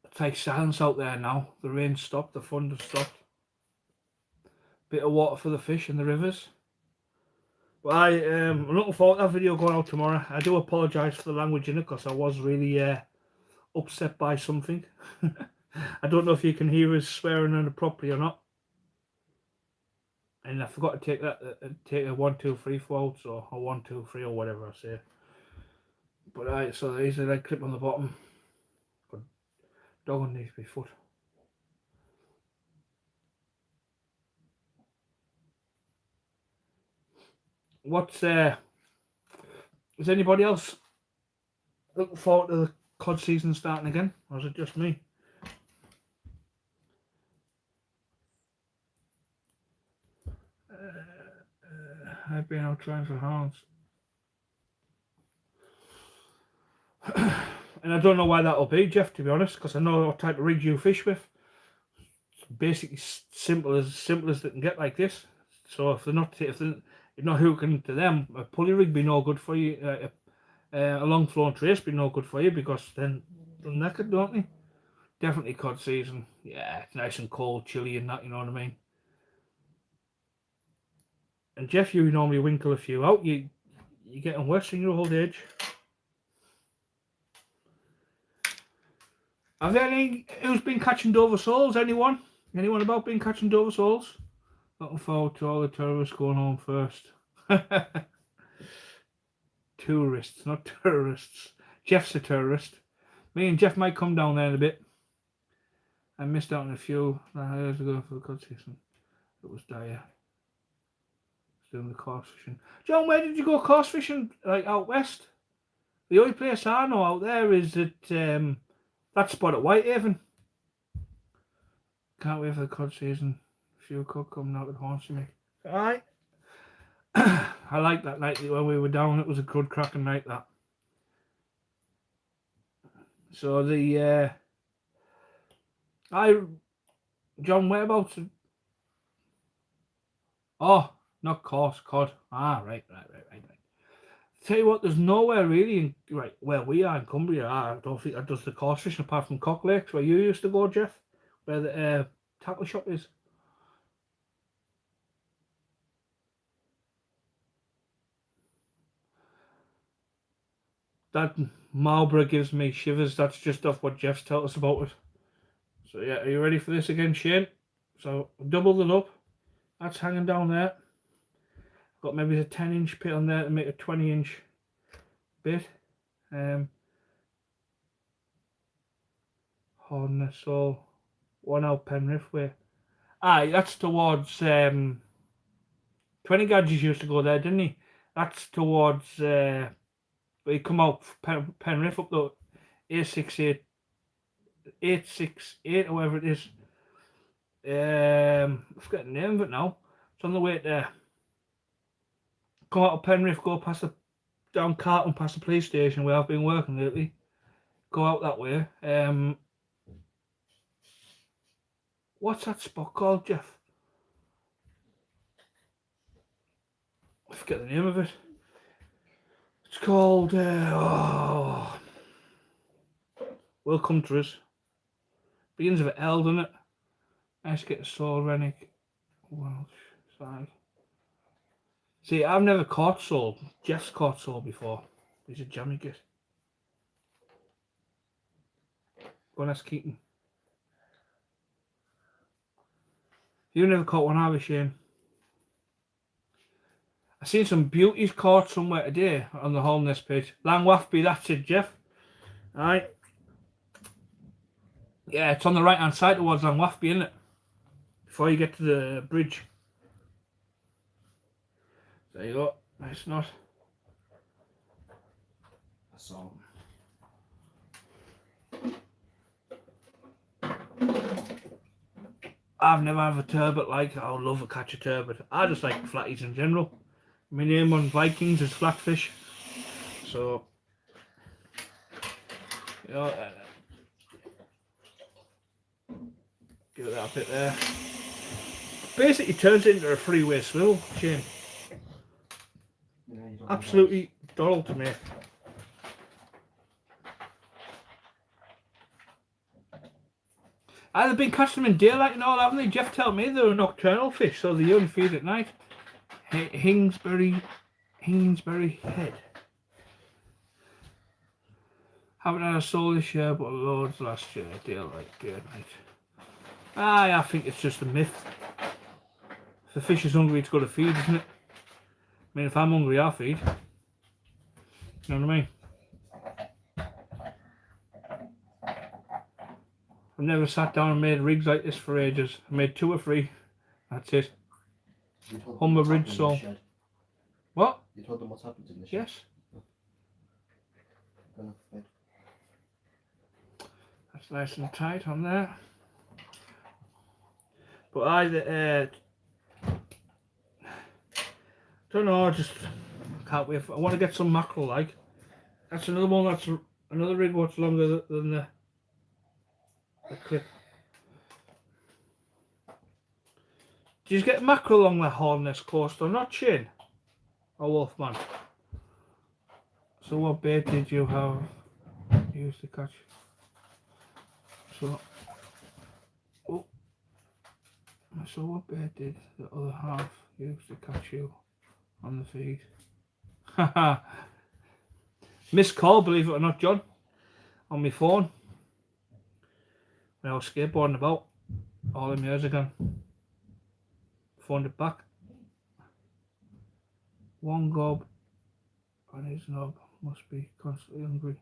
It's like silence out there now. The rain stopped, the thunder stopped. Bit of water for the fish in the rivers. But I'm looking forward to that video going out tomorrow. I do apologise for the language in it because I was really upset by something. I don't know if you can hear us swearing on it properly or not. And I forgot to take a 1, 2, 3 out, or a 1, 2, 3 or whatever I say. But so there's a leg clip on the bottom. Got dog underneath my foot. Is anybody else looking forward to the cod season starting again, or is it just me? I've been out trying for hounds. And I don't know why that'll be, Jeff, to be honest, because I know what type of rig you fish with. It's basically simple as they can get like this. So if you're not hooking to them, a pulley rig be no good for you. A long flow and trace be no good for you, because then they're naked, don't they? Definitely cod season. Yeah, it's nice and cold, chilly and that, you know what I mean? And Jeff, you normally winkle a few out. You're getting worse in your old age. Have there any who's been catching Dover soles? Anyone? Anyone about been catching Dover soles? Looking forward to all the terrorists going home first. Tourists, not terrorists. Jeff's a terrorist. Me and Jeff might come down there in a bit. I missed out on a few years ago for the cod season. It was dire. Doing the course fishing. John, where did you go course fishing? Like out west? The only place I know out there is at that spot at Whitehaven. Can't wait for the cod season. few could come now to haunt me. Aye. I like that night when we were down. It was a good cracking night, that. So the John, whereabouts? Oh, not course, cod. Ah, right. Tell you what, there's nowhere really in right where we are in Cumbria. I don't think that does the course fishing apart from Cock Lakes, where you used to go, Jeff, where the tackle shop is. That Marlborough gives me shivers. That's just off what Jeff's told us about it. So yeah, are you ready for this again, Shane? So double it up. That's hanging down there. Got maybe a 10-inch pit on there to make a 20-inch bit. Hardness, so 1 out Penrith way. Aye, that's towards 20 Gadgets used to go there, didn't he? That's towards where you come out Penrith up the 868 or whatever it is. I forget the name of it now. It's on the way to come out of Penrith, go past the down Carlton past the police station where I've been working lately. Go out that way. What's that spot called, Jeff? I forget the name of it. It's called will come to us. Begins with an L, doesn't it? Let's get a Sol Rennick Welsh side. See, I've never caught Sol. Jeff's caught Sol before. He's a jammy git. Go on, ask Keaton. You never caught one, have you, Shane? I seen some beauties caught somewhere today on the Holness page. Langwaffby, that's it, Jeff. Alright. Yeah, it's on the right hand side towards Langwaffby, isn't it? Before you get to the bridge. There you go. Nice knot. I saw I've never had a turbot like. I would love to catch a turbot. I just like flatties in general. My name on Vikings is Flatfish. So, you know, give it that bit there. Basically turns it into a freeway swivel chain. Yeah, Absolutely doll to me. They've been catching them in daylight and all, haven't they? Jeff told me they were nocturnal fish, so they only feed at night. Hingsbury Head. Haven't had a soul this year, but loads last year. Daylight, day and night. I think it's just a myth. If the fish is hungry, it's got to feed, isn't it? I mean, if I'm hungry, I feed. You know what I mean? I've never sat down and made rigs like this for ages. I made 2 or 3. That's it. Humber Bridge, so. What? You told them what's happened in the shed? Yes. That's nice and tight on there. But I don't know, I just can't wait. I want to get some mackerel like. That's another one, that's another rig what's longer than the clip. Do you get mackerel along the Hornness coast or not, Shane? Or Wolfman? So what bait did you have used to catch? So what bait did the other half use to catch you on the feed? Haha. Missed call, believe it or not, John, on my phone when I was skateboarding about all them years ago. Phoned it back. One gob and his knob must be constantly hungry.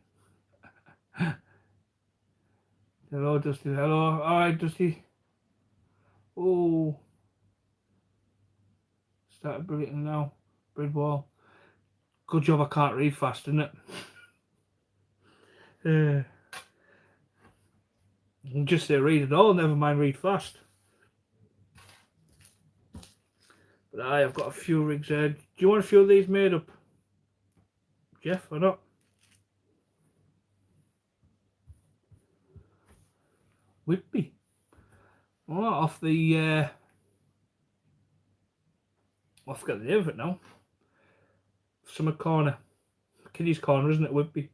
Hello, Dusty. Hello. Alright, Dusty. Oh. Started breathing now. Bread ball. Good job I can't read fast, isn't it? You can just say read it all, never mind read fast. But I've got a few rigs there. Do you want a few of these made up, Jeff, or not? Whitby. Oh, off the I forget the name of it now. Summer Corner. Kiddy's Corner, isn't it, Whitby?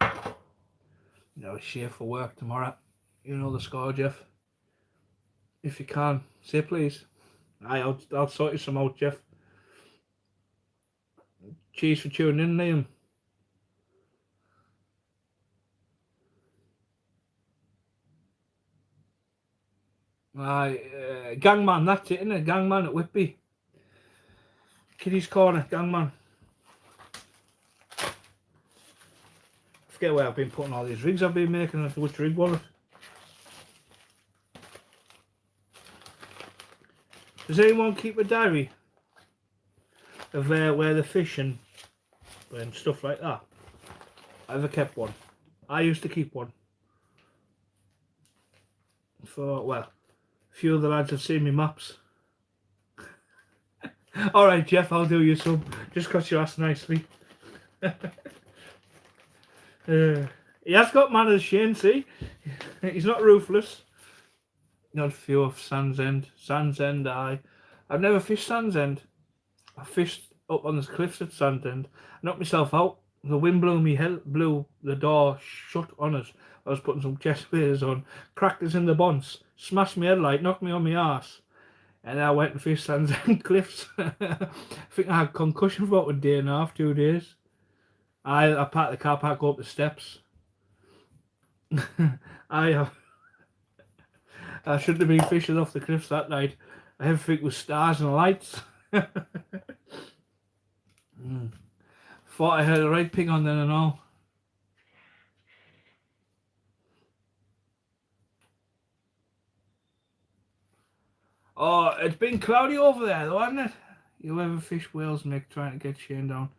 You know, share for work tomorrow. You know the score, Jeff. If you can, say please. I'll sort you some out, Jeff. Cheers for tuning in, Liam. Gangman, that's it, isn't it? Gangman at Whitby. Kiddy's Corner, Gangman. I forget where I've been putting all these rigs I've been making, which rig was it? Does anyone keep a diary of where they're fishing and stuff like that? I ever kept one. I used to keep one. For, well, a few of the lads have seen me maps. Alright, Jeff, I'll do you some. Just because you asked nicely. He has got manners, Shane, see? He's not ruthless. Not a few of Sands End. Sands End, I've never fished Sands End. I fished up on the cliffs at Sands End. Knocked myself out. The wind blew the door shut on us. I was putting some chest waders on. Cracked us in the bonds. Smashed my headlight. Knocked me on my arse. And I went and fished Sands End cliffs. I think I had concussion for about a day and a half, 2 days. I parked the car park up the steps. I shouldn't have been fishing off the cliffs that night. Everything was stars and lights. Thought I had a right ping on then and all. Oh, it's been cloudy over there though, hasn't it? You ever fish whales, Mick, trying to get Shane down?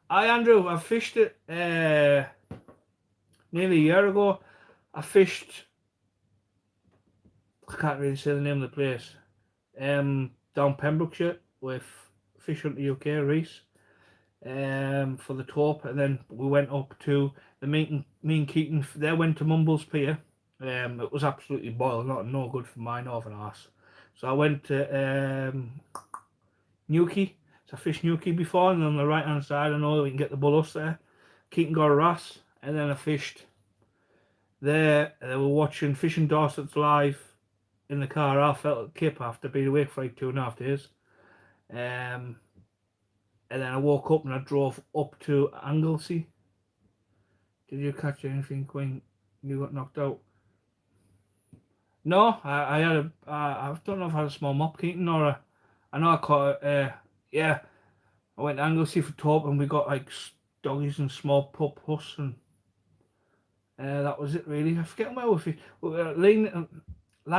Andrew, I fished it nearly a year ago. I fished, I can't really say the name of the place, down Pembrokeshire with Fish Hunter UK, Reese, for the top, and then we went up to the me and Keaton, they went to Mumbles Pier. It was absolutely boiling, no good for my northern arse. So I went to Newquay. So I fished Newquay before, and on the right hand side I know that we can get the bullus there. Keaton got a wrasse, and then I fished there. They were watching Fishing Dorset's live in the car. I felt at Kip after being awake for like 2.5 days. And then I woke up and I drove up to Anglesey. Did you catch anything when you got knocked out? No, I had I don't know if I had a small mop, Keaton, or I know I caught yeah, I went to Anglesey for top and we got like doggies and small pup huss, and that was it really. I forget where we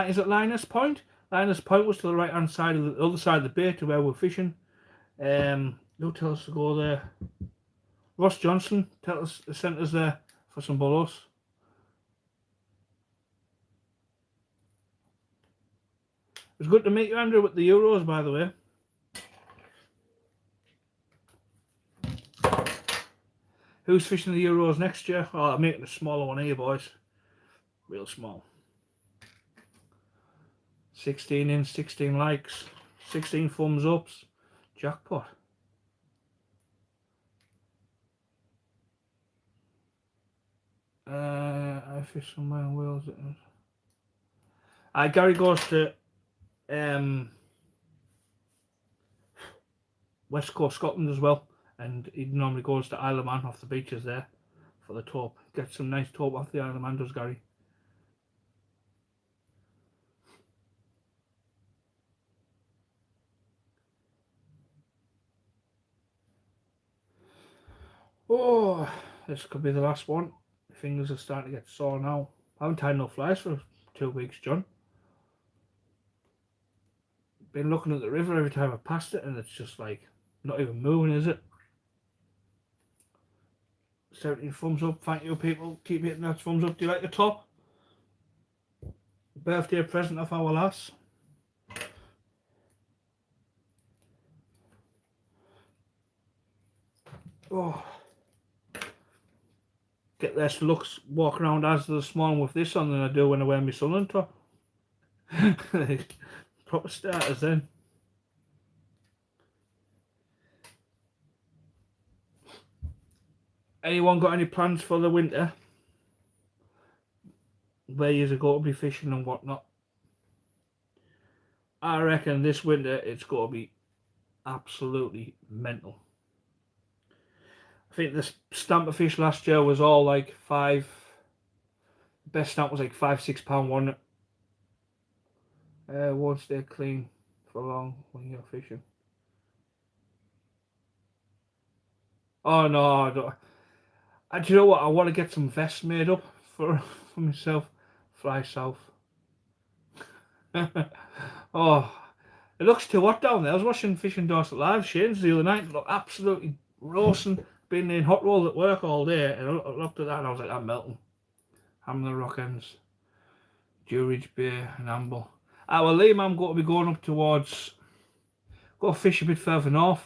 is it Linus Point? Linus Point was to the right hand side of the other side of the bay to where we're fishing. Who tell us to go there? Ross Johnson sent us there for some bulls. It was good to meet you, Andrew, with the Euros, by the way. Who's fishing the Euros next year? Oh, I'm making a smaller one here, boys. Real small. 16 in, 16 likes, 16 thumbs ups. Jackpot. I fish somewhere in Wales. Gary goes to West Coast Scotland as well, and he normally goes to Isle of Man off the beaches there for the top. Gets some nice top off the Isle of Man, does Gary. Oh, this could be the last one. My fingers are starting to get sore now. I haven't tied no flies for 2 weeks, John. Been looking at the river every time I passed it, and it's just like not even moving, is it? 17 thumbs up. Thank you, people. Keep hitting that thumbs up. Do you like the top? birthday present of our lass. Oh, get less looks walking around as this morning with this on than I do when I wear my sun on top. Proper starters then. Anyone got any plans for the winter? Where you're going to be fishing and whatnot? I reckon this winter it's going to be absolutely mental. I think the stamper fish last year was all like five. The best stamp was like £5-6, wasn't it? Won't stay clean for long when you're fishing. Oh no, I don't. Do you know what? I want to get some vests made up for myself. Fly south. Oh, it looks too hot down there. I was watching Fishing Dorset Live Shane's the other night. It looked absolutely roasting. Been in hot roll at work all day, and I looked at that and I was like, I'm melting. I'm the rock ends, Durridge Bay and Amble. Well, Liam, I'm going to be going up towards. Go fish a bit further north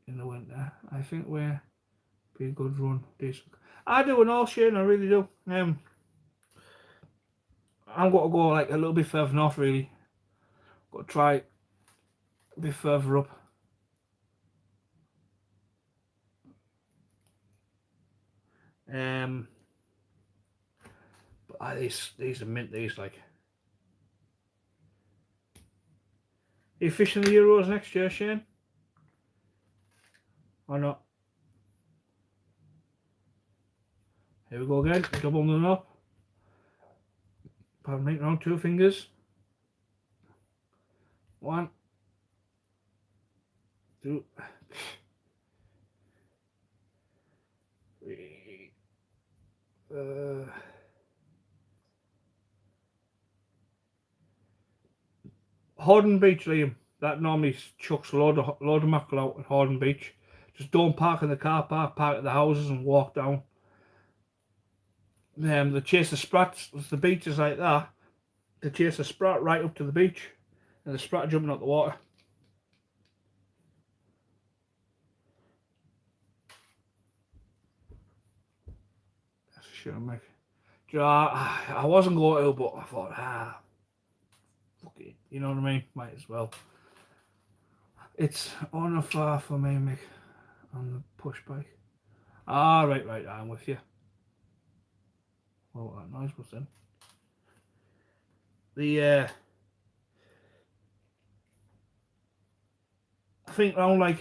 in the winter. I think we're be a good run. Decent. I do an all Shane, I really do. I'm going to go like a little bit further north, really. Got to try a bit further up. But these are mint. These like. Are you fishing the Euros next year, Shane? Or not? Here we go again. Double them up. Pardon me, wrong. 2 fingers. 1, 2, 3. Horden Beach, Liam. That normally chucks a load of mackerel out at Horden Beach. Just don't park in the car park, park at the houses and walk down. They chase the sprats. The beach is like that. They chase the sprat right up to the beach, and the sprat jumping out the water. That's a shit, Mick. You know, I wasn't going to, but I thought, fuck it. You know what I mean? Might as well. It's on a far for me, Mick, on the push bike. Right, I'm with you. Well, that noise was then. I think around like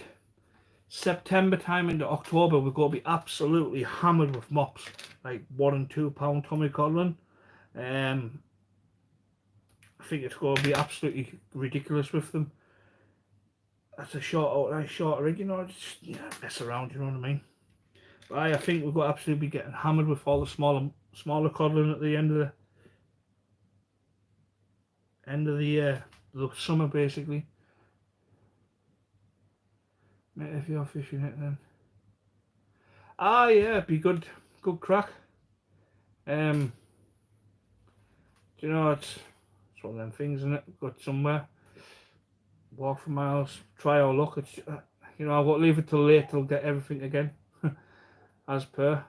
September time into October, we're going to be absolutely hammered with mops, like 1 and 2 pound Tommy Codlin. I think it's going to be absolutely ridiculous with them. That's a short rig, you know, just mess around, you know what I mean? But I think we've got to absolutely be getting hammered with all the smaller codlin at the end of the summer, basically. Mate, if you're fishing it, then yeah, be good crack. You know, it's one of them things, isn't it? Got somewhere, walk for miles, try our luck. It's you know, I've got to leave it till late till get everything again, as per.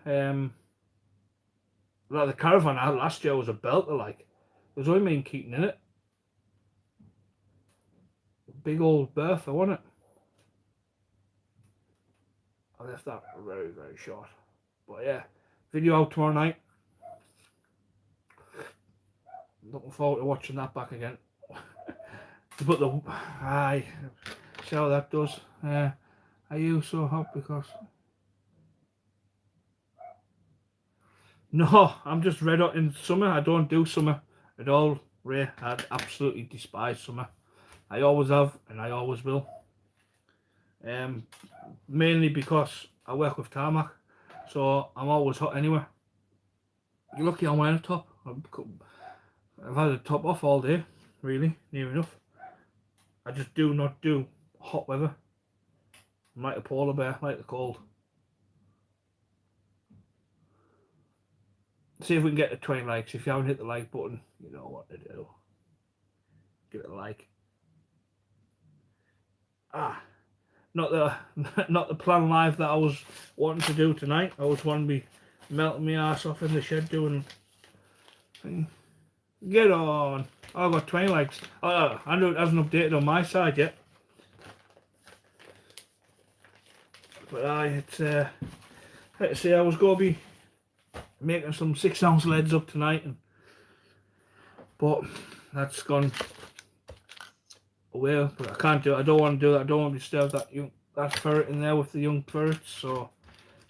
Like the caravan out last year was a belter. Like, there was only me and Keaton in it. Big old bertha, wasn't it? I left that very, very short. But yeah, video out tomorrow night. Looking forward to watching that back again. But see how that does. Are you so hot because? No, I'm just red hot in summer. I don't do summer at all, Ray. I absolutely despise summer. I always have and I always will. Mainly because I work with tarmac, so I'm always hot anyway. You're lucky I'm wearing a top. I've had a top off all day, really, near enough. I just do not do hot weather. I'm like a polar bear, like the cold. see if we can get to 20 likes. If you haven't hit the like button, you know what to do. Give it a like. Not the not the plan live that I was wanting to do tonight. I was wanting to be melting my ass off in the shed doing thing. Get on. I got 20 likes. Andrew hasn't updated on my side yet. But it's let's see, I was going to be making some 6-ounce leads up tonight, but that's gone away. But I can't do it. I don't want to do that. I don't want to disturb that ferret in there with the young ferrets, so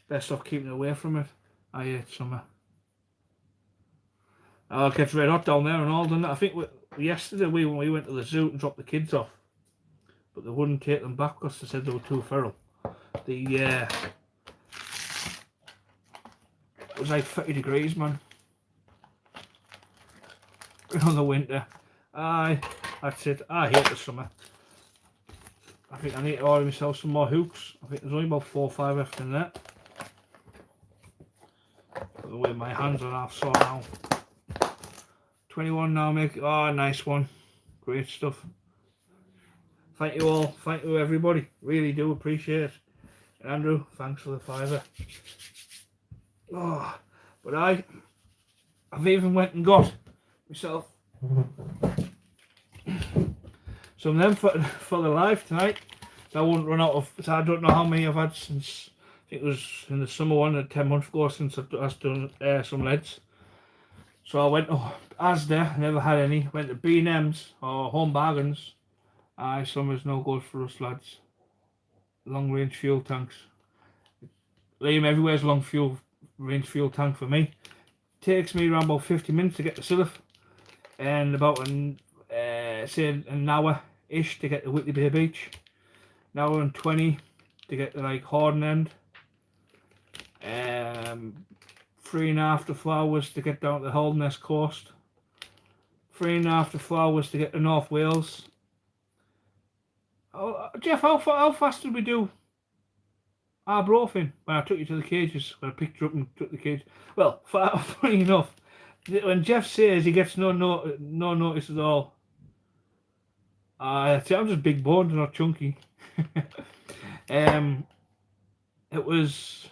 best off keeping away from it. I ate some. It gets red hot down there and all, doesn't it? I think yesterday we went to the zoo and dropped the kids off, but they wouldn't take them back because they said they were too feral. It was like 30 degrees, man, in the winter. That's it. I hate the summer. I think I need to order myself some more hooks. I think there's only about 4 or 5 left in there. The way my hands are half sore now. 21 now, Mick. Oh, nice one. Great stuff. Thank you all. Thank you everybody. Really do appreciate it. And Andrew, thanks for the $5. Oh, but I've even went and got myself some of them for the live tonight. So I won't run out of. So I don't know how many I've had since. I think it was in the summer one, 10 months ago since I've done some leads. So I went to Asda, never had any. Went to B&M's or Home Bargains. Summer's no good for us lads. Long range fuel tanks. Liam, everywhere's long range fuel tank for me. Takes me around about 50 minutes to get to Silliff, and about say an hour-ish to get to Whitley Bay Beach. An hour and 20 to get to like Horden End. 3.5 to 4 hours to get down to the Holderness coast. 3.5 to 4 hours to get to North Wales. Oh, Jeff, how fast did we do Arbroath in when I took you to the cages? When I picked you up and took the cage. Well, funny enough, when Jeff says he gets no notice at all. I'm just big boned and not chunky. It was.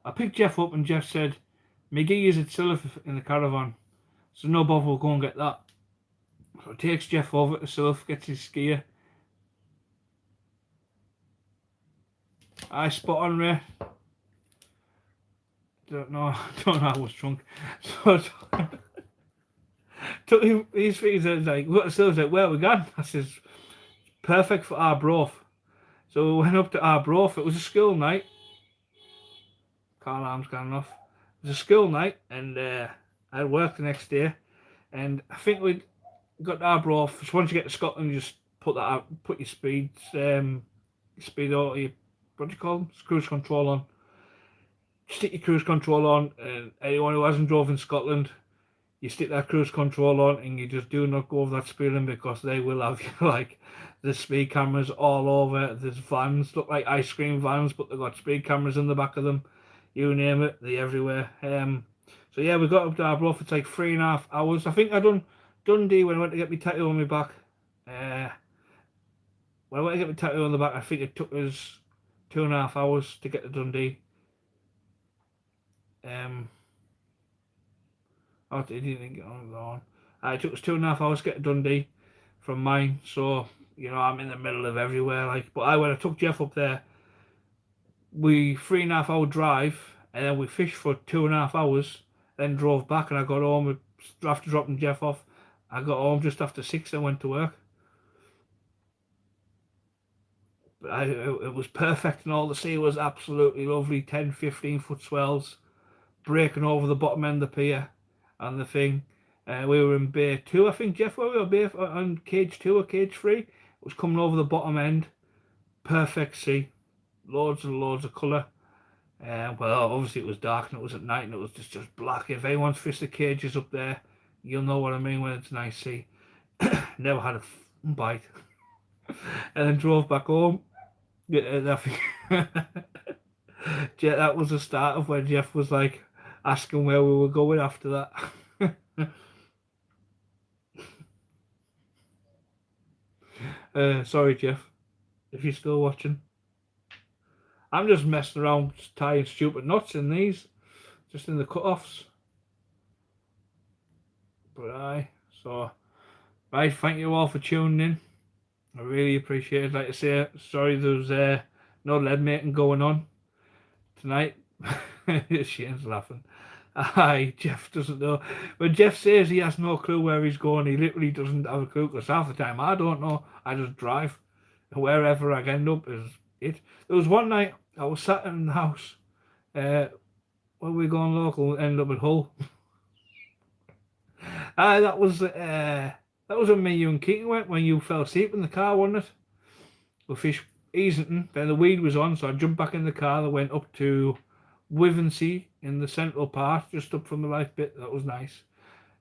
I picked Jeff up and Jeff said, "My gig is at Silliff in the caravan, so no bother, we'll go and get that." So it takes Jeff over to Silliff, gets his skier. I spot on Ray. Don't know how I was drunk. So took his things and like, what Silliff's like, where we gone? I says, perfect for Arbroath. So we went up to Arbroath. It was a school night. Car alarm's gone off. It was a school night, and I had work the next day. And I think we got to Arbroath. So once you get to Scotland, you just put your speed auto, what do you call them? Cruise control on. Stick your cruise control on, and anyone who hasn't drove in Scotland, you stick that cruise control on, and you just do not go over that speed limit, because they will have you like the speed cameras all over. There's vans, look like ice cream vans, but they've got speed cameras in the back of them. You name it, they're everywhere. So yeah, we got up to Arbroath. It's like 3.5 hours. I think I done Dundee when I went to get my tattoo on my back. When I went to get my tattoo on the back, I think it took us 2.5 hours to get to Dundee. Oh, it didn't get on. It took us 2.5 hours to get to Dundee from mine. So you know, I'm in the middle of everywhere. Like, but when I took Jeff up there, we 3.5 hour drive, and then we fished for 2.5 hours. Then drove back, and I got home after dropping Jeff off. I got home just after 6 and went to work. But it was perfect, and all the sea was absolutely lovely. 10-15 foot swells breaking over the bottom end of the pier and the thing. We were in Bay 2, I think, Jeff, where we were on cage 2 or cage 3. It was coming over the bottom end. Perfect sea. Loads and loads of colour. Well, obviously it was dark and it was at night and it was just black. If anyone's fished the cages up there, you'll know what I mean when it's a nice sea. Never had a bite. And then drove back home. Yeah, that was the start of when Jeff was like, asking where we were going after that. Sorry, Jeff, if you're still watching. I'm just messing around tying stupid knots in these, just in the cut-offs. But aye, so, right, thank you all for tuning in. I really appreciate it. Like I say, sorry there's no lead making going on tonight. Shane's laughing. Aye, Jeff doesn't know. When Jeff says he has no clue where he's going, he literally doesn't have a clue, because half the time I don't know. I just drive. Wherever I end up is it. There was one night I was sat in the house. When we going local, ended up at Hull. Aye, that was when me, you and Keaton went, when you fell asleep in the car, wasn't it? We fished Easington, then the weed was on, so I jumped back in the car and went up to Wivensea in the central part, just up from the life bit. That was nice.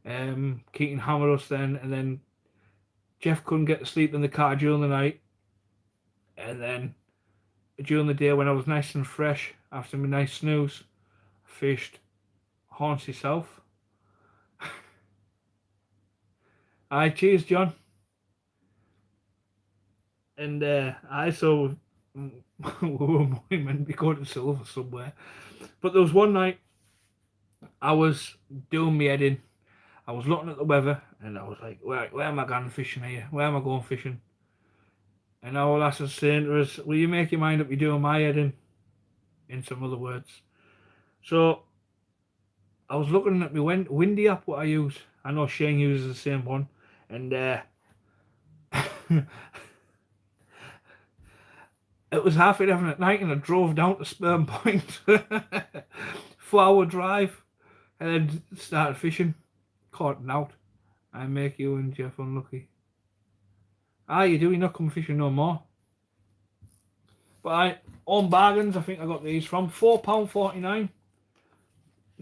Keaton hammered us then, and then Jeff couldn't get to sleep in the car during the night. And then during the day, when I was nice and fresh after my nice snooze, I fished Hornsey South. Aye, cheers, John. And I saw we were meant to be going to Silver somewhere. But there was one night I was doing my head in. I was looking at the weather and I was like, where am I going fishing here? Where am I going fishing? And our lass was saying to us, will you make your mind up, you're doing my head in some other words. So I was looking at my windy app, what I use. I know Shane uses the same one. And it was 11:30 at night and I drove down to Sperm Point. 4-hour drive. And then started fishing. Caught an out. I make you and Jeff unlucky. You do, you're not coming fishing no more. But I own bargains, I think I got these from £4.49.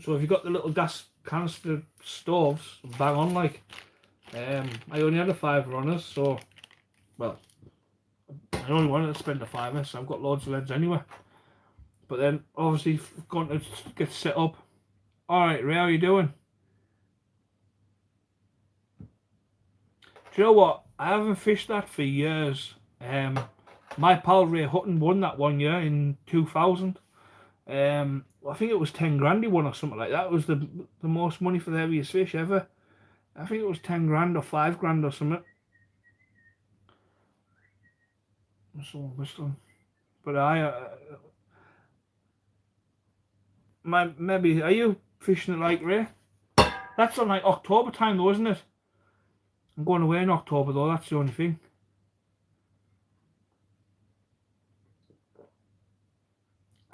So if you've got the little gas canister stoves, bang on like. I only had a £5 on us, so well, I only wanted to spend a £5, so I've got loads of leads anyway. But then obviously going to get set up. Alright, Ray, how are you doing? Do you know what? I haven't fished that for years. My pal Ray Hutton won that one year in 2000. I think it was 10 grand he won or something like that. It was the most money for the heaviest fish ever. I think it was 10 grand or 5 grand or something. So whistling. But maybe, are you fishing it like Ray? That's on like October time though, isn't it? I'm going away in October though, that's the only thing.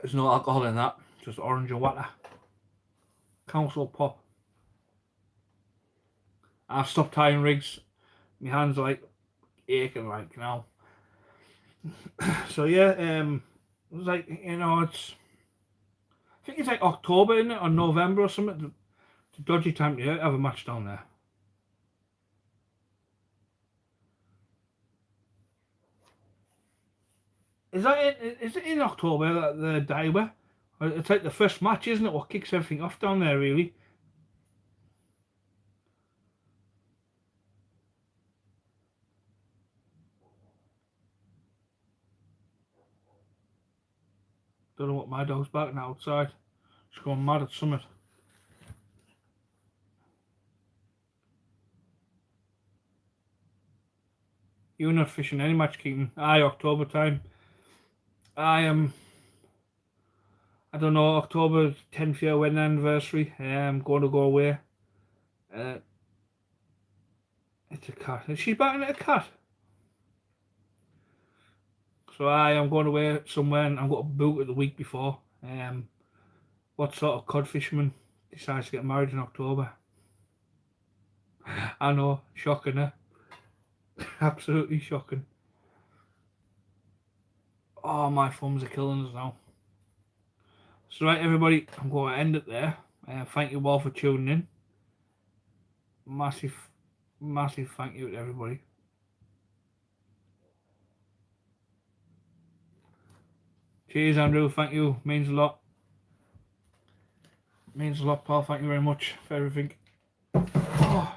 There's no alcohol in that, just orange and water. Council pop. I've stopped tying rigs. My hands are like aching like now. So yeah, it was like, you know, it's, I think it's like October, isn't it, or November or something. It's a dodgy time to have a match down there. Is it in October, the diver? It's like the first match, isn't it, what kicks everything off down there, really? Don't know what my dog's barking outside. She's going mad at summit. You're not fishing any match, Keaton. Aye, October time. I am. I don't know, October 10th year wedding anniversary. I'm going to go away. It's a cat. Is she batting at a cat? So I am going away somewhere and I've got to book it the week before. What sort of cod fisherman decides to get married in October? I know, shocking, eh? Absolutely shocking. Oh, my thumbs are killing us now. So right, everybody, I'm going to end it there. Thank you all for tuning in. Massive thank you to everybody. Cheers, Andrew. Thank you. Means a lot. Means a lot, pal. Thank you very much for everything. Oh.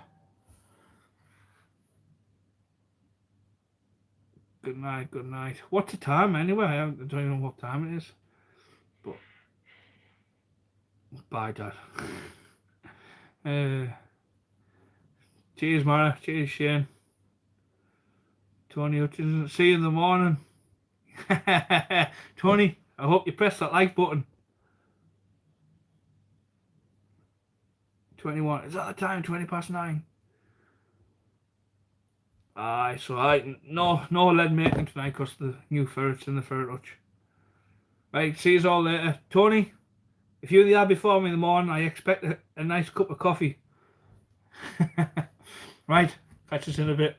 Good night, good night. What's the time anyway? I don't even know what time it is. But bye, Dad. Cheers, Mara. Cheers, Shane. Tony Hutchinson. See you in the morning. Tony, I hope you press that like button. 21. Is that the time? 20 past 9. Aye, so no lead making tonight because the new ferrets in the ferret hutch. Right, see you all later. Tony, if you're there before me in the morning, I expect a nice cup of coffee. Right, catch us in a bit.